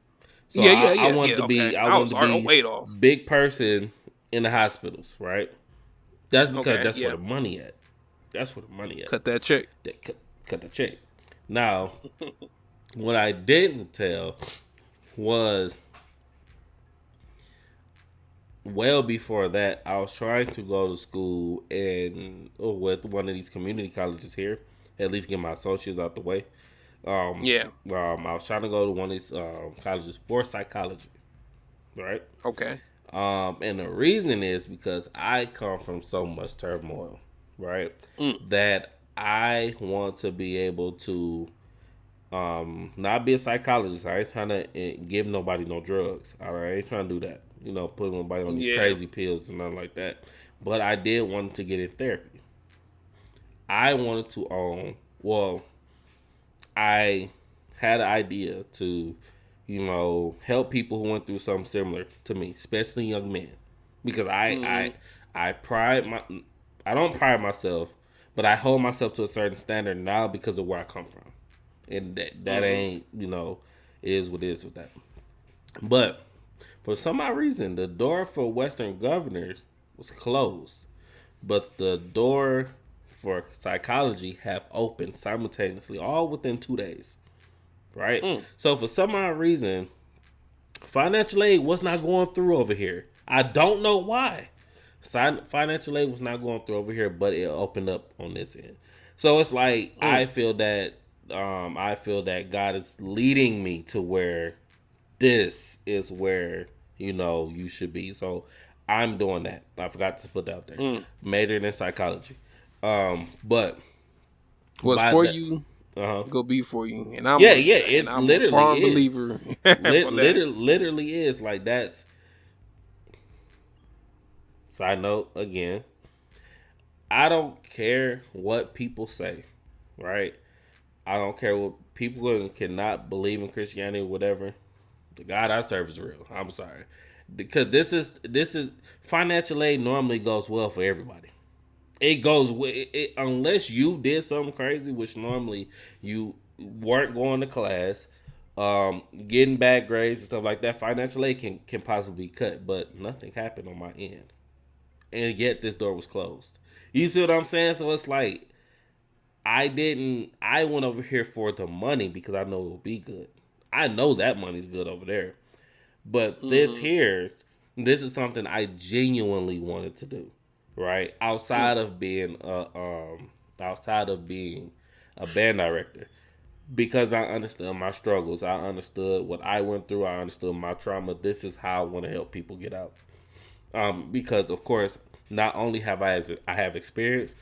So Yeah. Yeah. I Yeah. wanted Yeah. to be Okay. I was be way off. big person in the hospitals, right? That's because Okay. that's where Yeah. the money at. That's where the money at. Cut that check. They cut the check. Now, what I didn't tell was well before that, I was trying to go to school and with one of these community colleges here, at least get my associates out the way. Yeah. I was trying to go to one of these colleges for psychology, right? Okay. And the reason is because I come from so much turmoil, right? Mm. That I want to be able to not be a psychologist. I ain't trying to give nobody no drugs. All right, I ain't trying to do that. Put nobody on these Yeah. crazy pills and nothing like that. But I did want to get in therapy. I wanted to own. Well, I had an idea to, help people who went through something similar to me, especially young men, because Mm-hmm. I pride my. I don't pride myself, but I hold myself to a certain standard now because of where I come from, and that Mm-hmm. ain't it is what it is with that. But for some odd reason, the door for Western governors was closed, but the door for psychology have opened simultaneously, all within 2 days. Right? Mm. So for some odd reason, financial aid was not going through over here. I don't know why. Financial aid was not going through over here, but it opened up on this end. So it's like Mm. I feel that God is leading me to where this is where you should be. So I'm doing that. I forgot to put that out there. Mm. Majored in psychology. But Was by for that, you, uh-huh. go be for you, and Yeah, it I'm a literally firm is. believer for that. Literally is like that's. Side note again, I don't care what people say, right? I don't care what people cannot believe in Christianity or whatever. The God I serve is real. I'm sorry, because this is financial aid normally goes well for everybody. It goes unless you did something crazy, which normally you weren't going to class, Getting bad grades and stuff like that, financial aid can possibly be cut, but nothing happened on my end, and yet this door was closed. You see what I'm saying? So it's like I went over here for the money because I know it will be good. I know that money's good over there, but this is something I genuinely wanted to do, right? Outside of being a band director, because I understood my struggles. I understood what I went through. I understood my trauma. This is how I want to help people get out. Because of course, not only I have experience,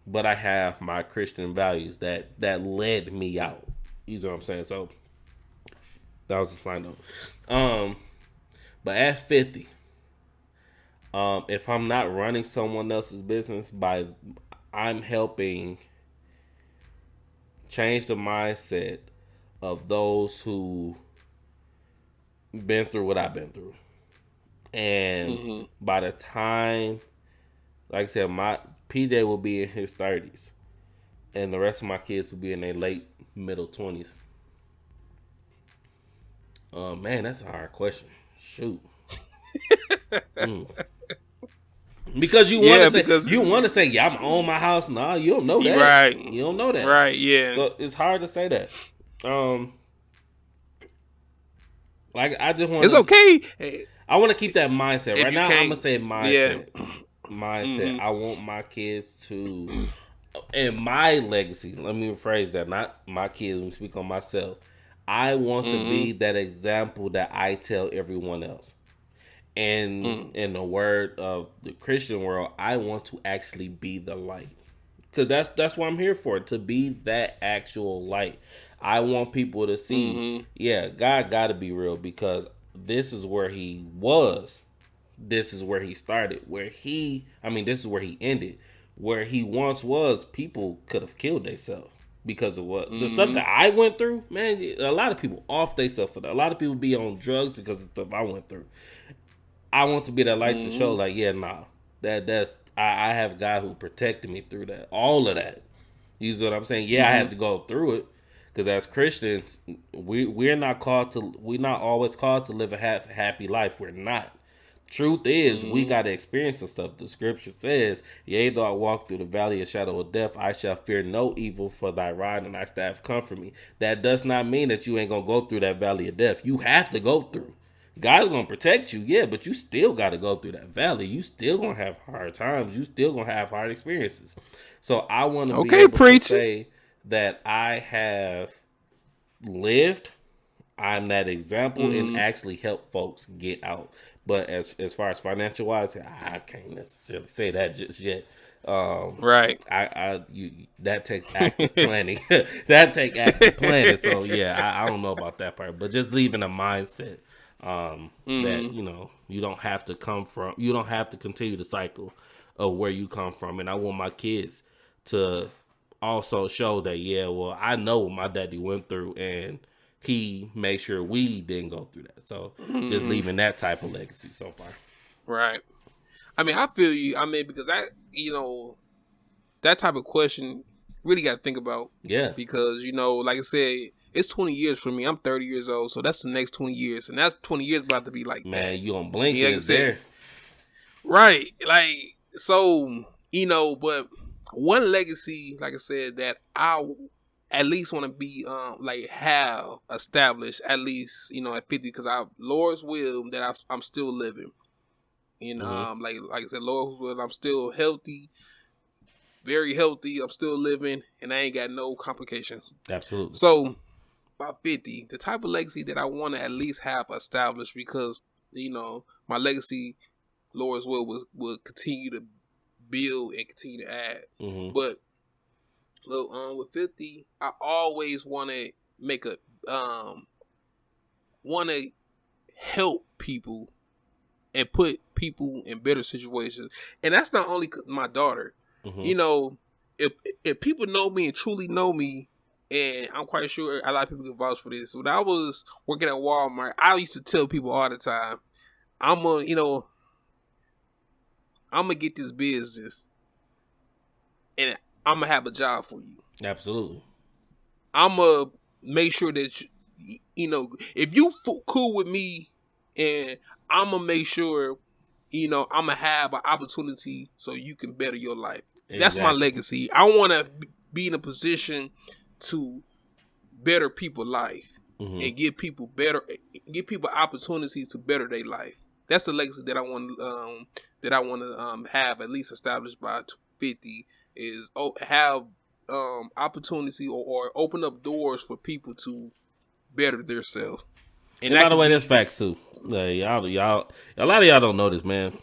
but I have my Christian values that led me out. You know what I'm saying? So that was a side note. But at 50, if I'm not running someone else's business, I'm helping change the mindset of those who been through what I've been through. And by the time, like I said, my PJ will be in his 30s, and the rest of my kids will be in their late middle 20s. Man, that's a hard question. Shoot. Because you want to say, yeah, I'm on my house. Nah, you don't know that. Right. You don't know that. Right, yeah. So it's hard to say that. Like I just want. It's okay. I want to keep that mindset. Right now, I'm gonna say mindset. Yeah. Mindset. I want my kids to, and my legacy. Let me rephrase that. Not my kids. Let me speak on myself. I want to be that example that I tell everyone else. And in the word of the Christian world, I want to actually be the light, because that's what I'm here for, to be that actual light. I want people to see, yeah, God got to be real, because this is where he was. This is where he started. This is where he ended. Where he once was, people could have killed themselves because of what the stuff that I went through. Man, a lot of people off themselves for that. A lot of people be on drugs because of stuff I went through. I want to be that light to show, like, yeah, nah, I have God who protected me through that, all of that. You see what I'm saying? Yeah, I had to go through it, because as Christians, we're not always called to live a happy life. We're not. Truth is, we got to experience some stuff. The scripture says, yea, though I walk through the valley of shadow of death, I shall fear no evil, for thy rod and thy staff comfort me. That does not mean that you ain't going to go through that valley of death. You have to go through. God's going to protect you, yeah, but you still got to go through that valley. You still going to have hard times. You still going to have hard experiences. So I want to be able to say that I have lived, I'm that example, and actually help folks get out. But as far as financial wise, I can't necessarily say that just yet. Right. That takes active planning. That take active planning. So yeah, I don't know about that part, but just leaving a mindset that you don't have to continue the cycle of where you come from. And I want my kids to also show that, yeah, well, I know what my daddy went through, and he made sure we didn't go through that. So just leaving that type of legacy so far. Right. I mean, I feel you. I mean, because that type of question really got to think about. Yeah. Because, like I said, it's 20 years for me. I'm 30 years old, so that's the next 20 years. And that's 20 years about to be like, man, you gonna blink and it's there. Right. Like, so, but one legacy, like I said, that I at least want to be, have established, at least, at 50, because Lord's will that I'm still living. Like I said, Lord's will, I'm still healthy, very healthy. I'm still living, and I ain't got no complications. Absolutely. So, by 50, the type of legacy that I want to at least have established, because, my legacy, Lord's will, will continue to build and continue to add. But, look, with 50, I always want to want to help people and put people in better situations. And that's not only my daughter. If people know me and truly know me, and I'm quite sure a lot of people can vouch for this. When I was working at Walmart, I used to tell people all the time, I'm gonna get this business, and I'm gonna have a job for you. Absolutely. I'm gonna make sure that if you cool with me, and I'm gonna make sure, I'm gonna have an opportunity so you can better your life. That's my Exactly. legacy. I want to be in a position to better people's life Mm-hmm. and give people opportunities to better their life. That's the legacy that I want to have at least established by 50 is have opportunity or open up doors for people to better themselves. And And that by the could way, that's be facts too. Y'all, a lot of y'all don't know this, man.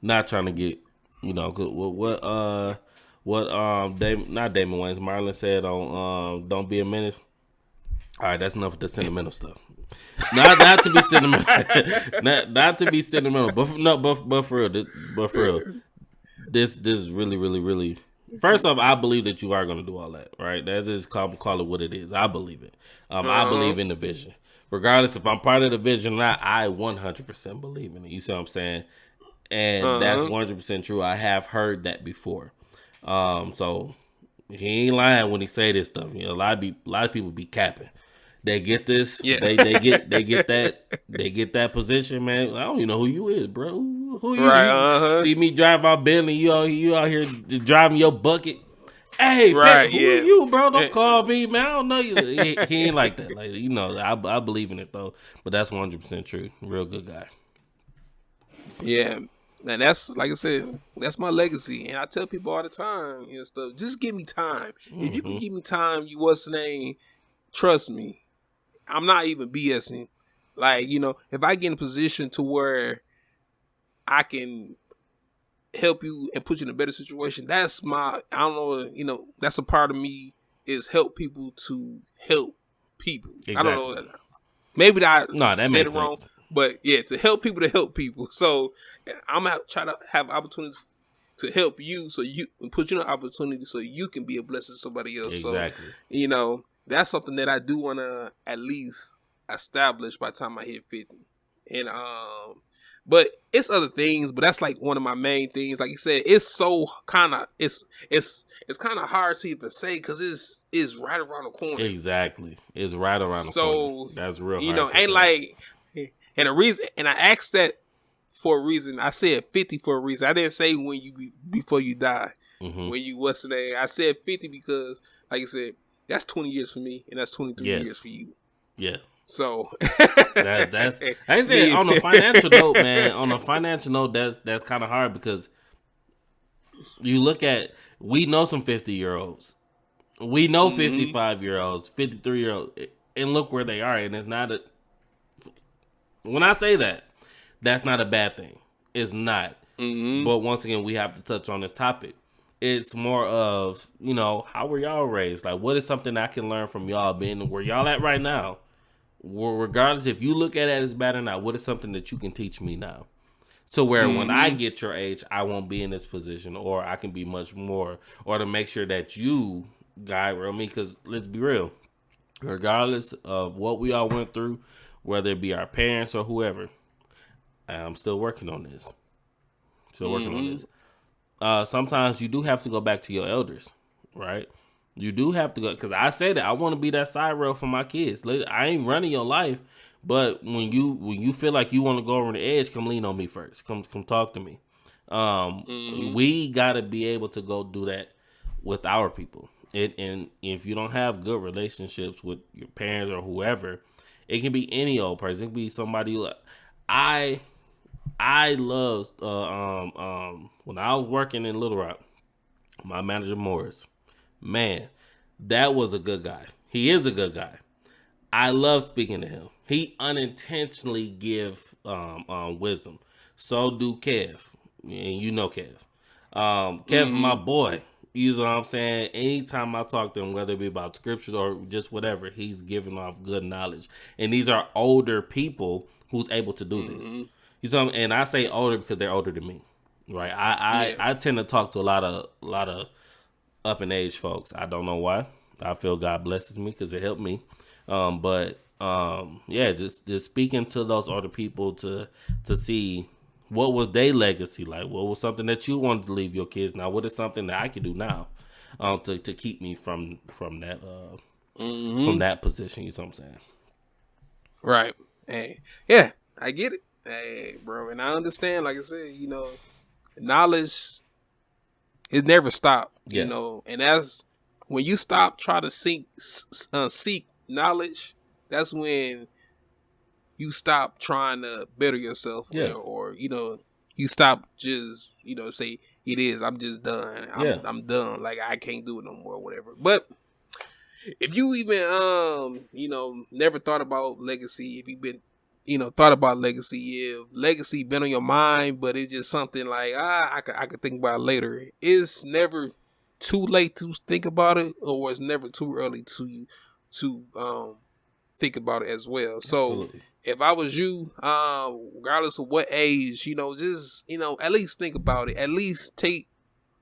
Not trying to get, not Damon Wayans, Marlon said on Don't Be a Menace. All right, that's enough of the sentimental stuff. Not to be sentimental, not to be sentimental, but for real, this is really, really, really. First off, I believe that you are going to do all that, right? That is call it what it is. I believe it. I believe in the vision, regardless if I'm part of the vision or not. I 100% believe in it. You see what I'm saying? And that's 100% true. I have heard that before. So he ain't lying when he say this stuff. A lot of people be capping. They get this. yeah. They get that position, man. I don't even know who you is, bro. Who you? Right. See me drive my Bentley. You out here driving your bucket. Hey, Right. who Yeah. you, bro? Don't call me, man. I don't know you. He ain't like that. Like I believe in it though. But that's 100% true. Real good guy. Yeah. And that's, like I said, that's my legacy. And I tell people all the time and stuff, just give me time. If you can give me time, trust me. I'm not even BSing. Like, if I get in a position to where I can help you and put you in a better situation, that's that's a part of me is help people to help people. Exactly. I don't know. Maybe I that said makes it wrong, sense. but yeah, to help people. So I'm going to try to have opportunities to help you so you put you in an opportunity so you can be a blessing to somebody else. Exactly. So, that's something that I do want to at least establish by the time I hit 50. And but it's other things, but that's like one of my main things. Like you said, it's so kind of it's kind of hard to even say because it's right around the corner. Exactly, it's right around the corner. That's real. Hard ain't like, and a reason. And I asked that for a reason. I said 50 for a reason. I didn't say before you die. Mm-hmm. When you what's the name? I said 50 because, like I said, that's 20 years for me, and that's 23 years for you. Yeah. So that's I said on a financial note, man. On a financial note, that's kind of hard because you look at, we know some 50-year-olds, we know 55-year-olds, 53-year-olds, and look where they are, and it's not a. When I say that, that's not a bad thing. It's not. But once again, we have to touch on this topic. It's more of, how were y'all raised? Like, what is something I can learn from y'all being where y'all at right now? Regardless if you look at it as bad or not, what is something that you can teach me now? So where when I get your age, I won't be in this position, or I can be much more, or to make sure that you guide me. Because let's be real, regardless of what we all went through, whether it be our parents or whoever, I'm still working on this. Sometimes you do have to go back to your elders, right? You do have to go, because I say that I want to be that side rail for my kids. I ain't running your life, but when you feel like you want to go over the edge, come lean on me first. Come talk to me. We gotta be able to go do that with our people. And if you don't have good relationships with your parents or whoever, it can be any old person. It can be somebody like I love when I was working in Little Rock, my manager Morris. Man, that was a good guy. He is a good guy. I love speaking to him. He unintentionally give wisdom. So do Kev. And you know Kev. Kev is my boy. You know what I'm saying? Anytime I talk to him, whether it be about scriptures or just whatever, he's giving off good knowledge. And these are older people who's able to do this. You know, and I say older because they're older than me. Right? I tend to talk to a lot of up in age folks. I don't know why. I feel God blesses me because it helped me. Just speaking to those older people to see what was their legacy like. What was something that you wanted to leave your kids? Now, what is something that I can do now to keep me from that from that position. You know what I'm saying? Right. Hey, yeah, I get it. Hey, bro, and I understand. Like I said, knowledge is never stopped. Yeah. And that's when you stop trying to seek knowledge. That's when you stop trying to better yourself, Yeah. or you stop just say it is. I'm just done. I'm done. Like I can't do it no more, or whatever. But if you even never thought about legacy, if you've been thought about legacy, if legacy been on your mind, but it's just something like I could think about it later. It's never too late to think about it, or it's never too early to think about it as well. So Absolutely. if I was you, regardless of what age, just at least think about it. At least take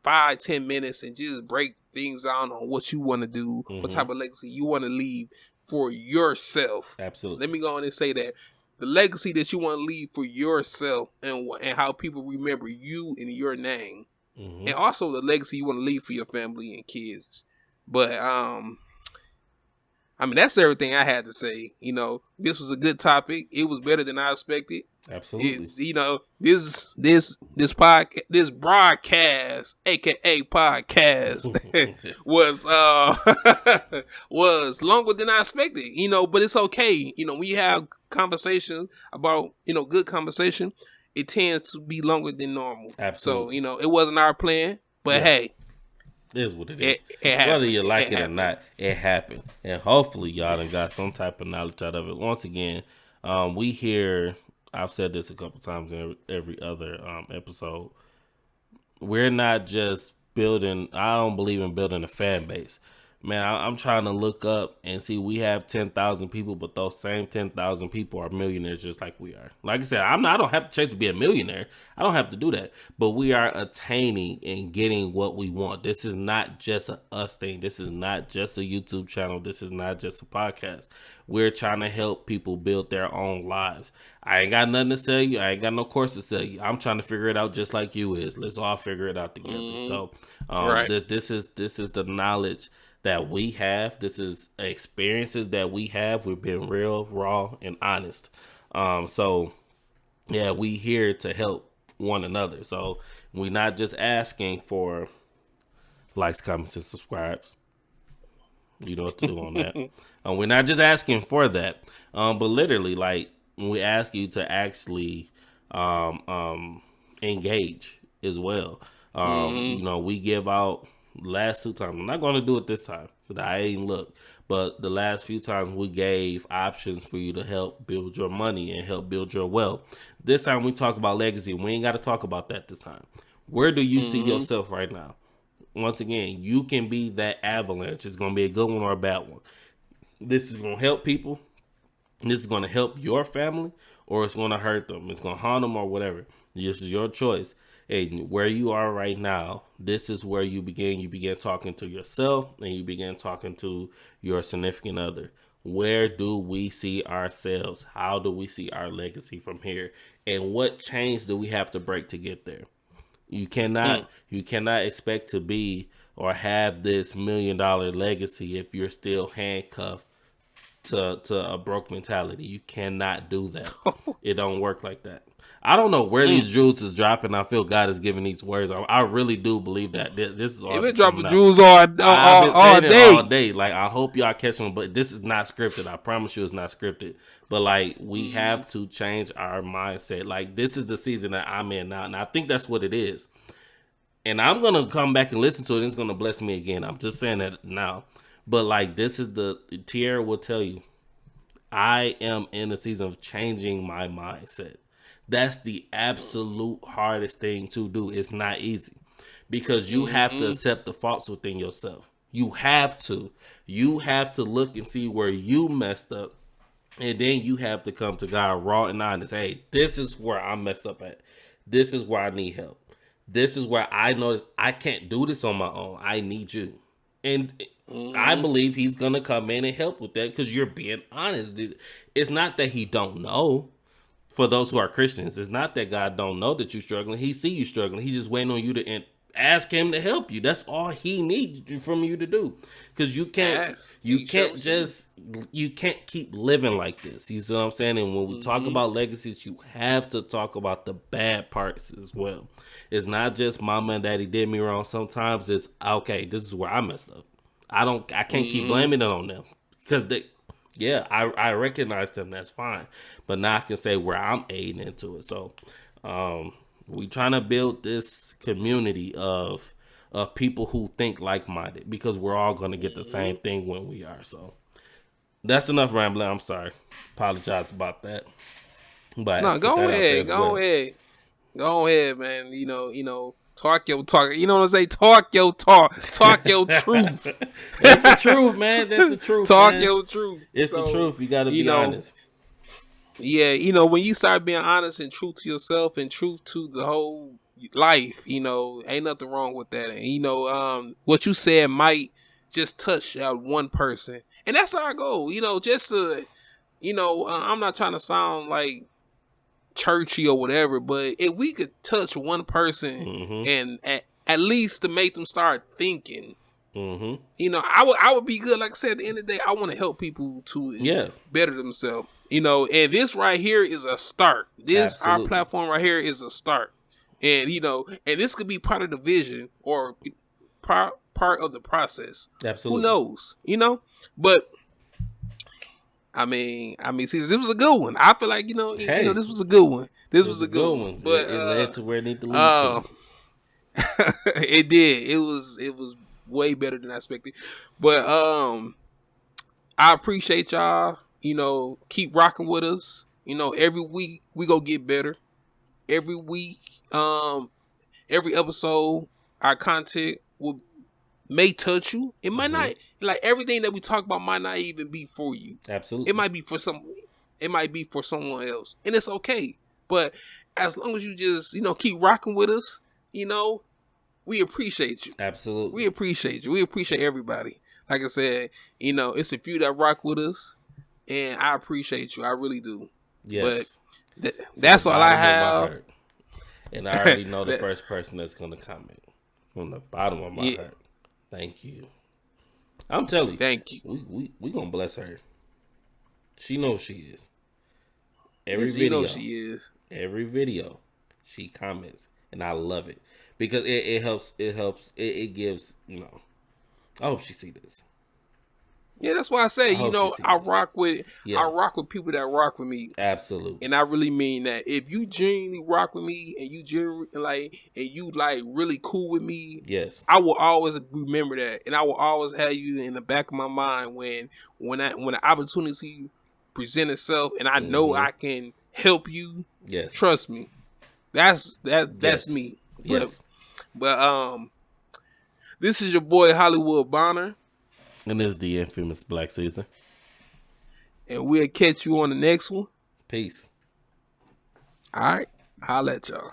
5-10 minutes and just break things down on what you want to do, what type of legacy you want to leave for yourself. Absolutely. Let me go on and say that the legacy that you want to leave for yourself, and how people remember you and your name, and also the legacy you want to leave for your family and kids. But that's everything I had to say. This was a good topic. It was better than I expected. Absolutely. It's, this podcast, this broadcast, aka podcast, was was longer than I expected. But it's okay. When you have conversation about good conversation, it tends to be longer than normal. Absolutely. So it wasn't our plan, but hey. It is what it is. Whether you like it or not, it happened. And hopefully y'all done got some type of knowledge out of it. Once again, we hear, I've said this a couple times in every other episode, we're not just building, I don't believe in building a fan base. Man, I'm trying to look up and see we have 10,000 people, but those same 10,000 people are millionaires just like we are. Like I said, I don't have to chase to be a millionaire. I don't have to do that. But we are attaining and getting what we want. This is not just a us thing. This is not just a YouTube channel. This is not just a podcast. We're trying to help people build their own lives. I ain't got nothing to sell you. I ain't got no course to sell you. I'm trying to figure it out just like you is. Let's all figure it out together. So Right. this is the knowledge that we have. This is experiences that we have. We've been real, raw, and honest. So yeah, we here to help one another. So we're not just asking for likes, comments, and subscribes. You know what to do on that. We're not just asking for that. But literally, like, we ask you to actually engage as well. We give out last 2 times. I'm not going to do it this time because I ain't look. But the last few times we gave options for you to help build your money and help build your wealth. This time we talk about legacy. We ain't got to talk about that this time. Where do you see yourself right now? Once again, you can be that avalanche. It's going to be a good one or a bad one. This is going to help people. This is going to help your family, or it's going to hurt them. It's going to harm them or whatever. This is your choice. And where you are right now, this is where you begin. You begin talking to yourself and you begin talking to your significant other. Where do we see ourselves? How do we see our legacy from here? And what change do we have to break to get there? You cannot expect to be or have this $1 million legacy if you're still handcuffed to a broke mentality. You cannot do that. It don't work like that. I don't know where these jewels is dropping. I feel God is giving these words. I really do believe that this is all. You've been dropping jewels all day. All day. Like, I hope y'all catch them, but this is not scripted. I promise you, it's not scripted. But like, we have to change our mindset. Like, this is the season that I'm in now, and I think that's what it is. And I'm gonna come back and listen to it, and it's gonna bless me again. I'm just saying that now. But like, this is Tierra will tell you, I am in the season of changing my mindset. That's the absolute hardest thing to do. It's not easy because you have to accept the faults within yourself. You have to. You have to look and see where you messed up. And then you have to come to God raw and honest. Hey, this is where I messed up at. This is where I need help. This is where I notice I can't do this on my own. I need you. And I believe he's going to come in and help with that because you're being honest. It's not that he don't know. For those who are Christians, it's not that God don't know that you're struggling. He see you struggling. He's just waiting on you to ask him to help you. That's all he needs from you to do. Because you can't you can't keep living like this. You see what I'm saying? And when we talk about legacies, you have to talk about the bad parts as well. It's not just mama and daddy did me wrong. Sometimes it's okay, this is where I messed up. I can't keep blaming it on them. Because I recognize them, that's fine. But now I can say where I'm aiding into it. So we trying to build this community of people who think like-minded, because we're all going to get the same thing when we are. So that's enough rambling. I'm sorry. Apologize about that. But no, go ahead, man. Talk your talk. You know what I'm saying? Talk your talk. Talk your truth. That's the truth, man. That's the truth. Talk man. your truth. It's the truth. You got to be honest. Yeah, when you start being honest and true to yourself and truth to the whole life, ain't nothing wrong with that. And what you said might just touch one person, and that's how I go. Just I'm not trying to sound like churchy or whatever, but if we could touch one person and at least to make them start thinking, I would be good. Like I said, at the end of the day, I want to help people to better themselves. And this right here is a start. Our platform right here is a start. And, and this could be part of the vision or part of the process. Absolutely. Who knows, but see, this was a good one. I feel like, this was a good one. This was a good one. But it led to where it needed to lead to. It did. It was way better than I expected. But I appreciate y'all. Keep rocking with us. Every week we go get better. Every week, every episode, our content may touch you. It might not, like everything that we talk about might not even be for you. Absolutely. It might be for someone else. And it's okay. But as long as you just, keep rocking with us, we appreciate you. Absolutely. We appreciate you. We appreciate everybody. Like I said, it's a few that rock with us. And I appreciate you. I really do. Yes. But that's all I have. And I already know the first person that's going to comment from the bottom of my heart. Thank you. I'm telling you. Thank you. We going to bless her. She knows she is. Every video, she comments. And I love it. Because it helps. It gives, I hope she see this. Yeah, that's why I say, I rock with people that rock with me. Absolutely. And I really mean that. If you genuinely rock with me and you really cool with me, yes, I will always remember that. And I will always have you in the back of my mind when the opportunity presents itself and I know I can help you. Yes. Trust me. That's me. Yes. But this is your boy HollywoodBonner. And this is the infamous Black Caesar. And we'll catch you on the next one. Peace. All right. I'll let y'all.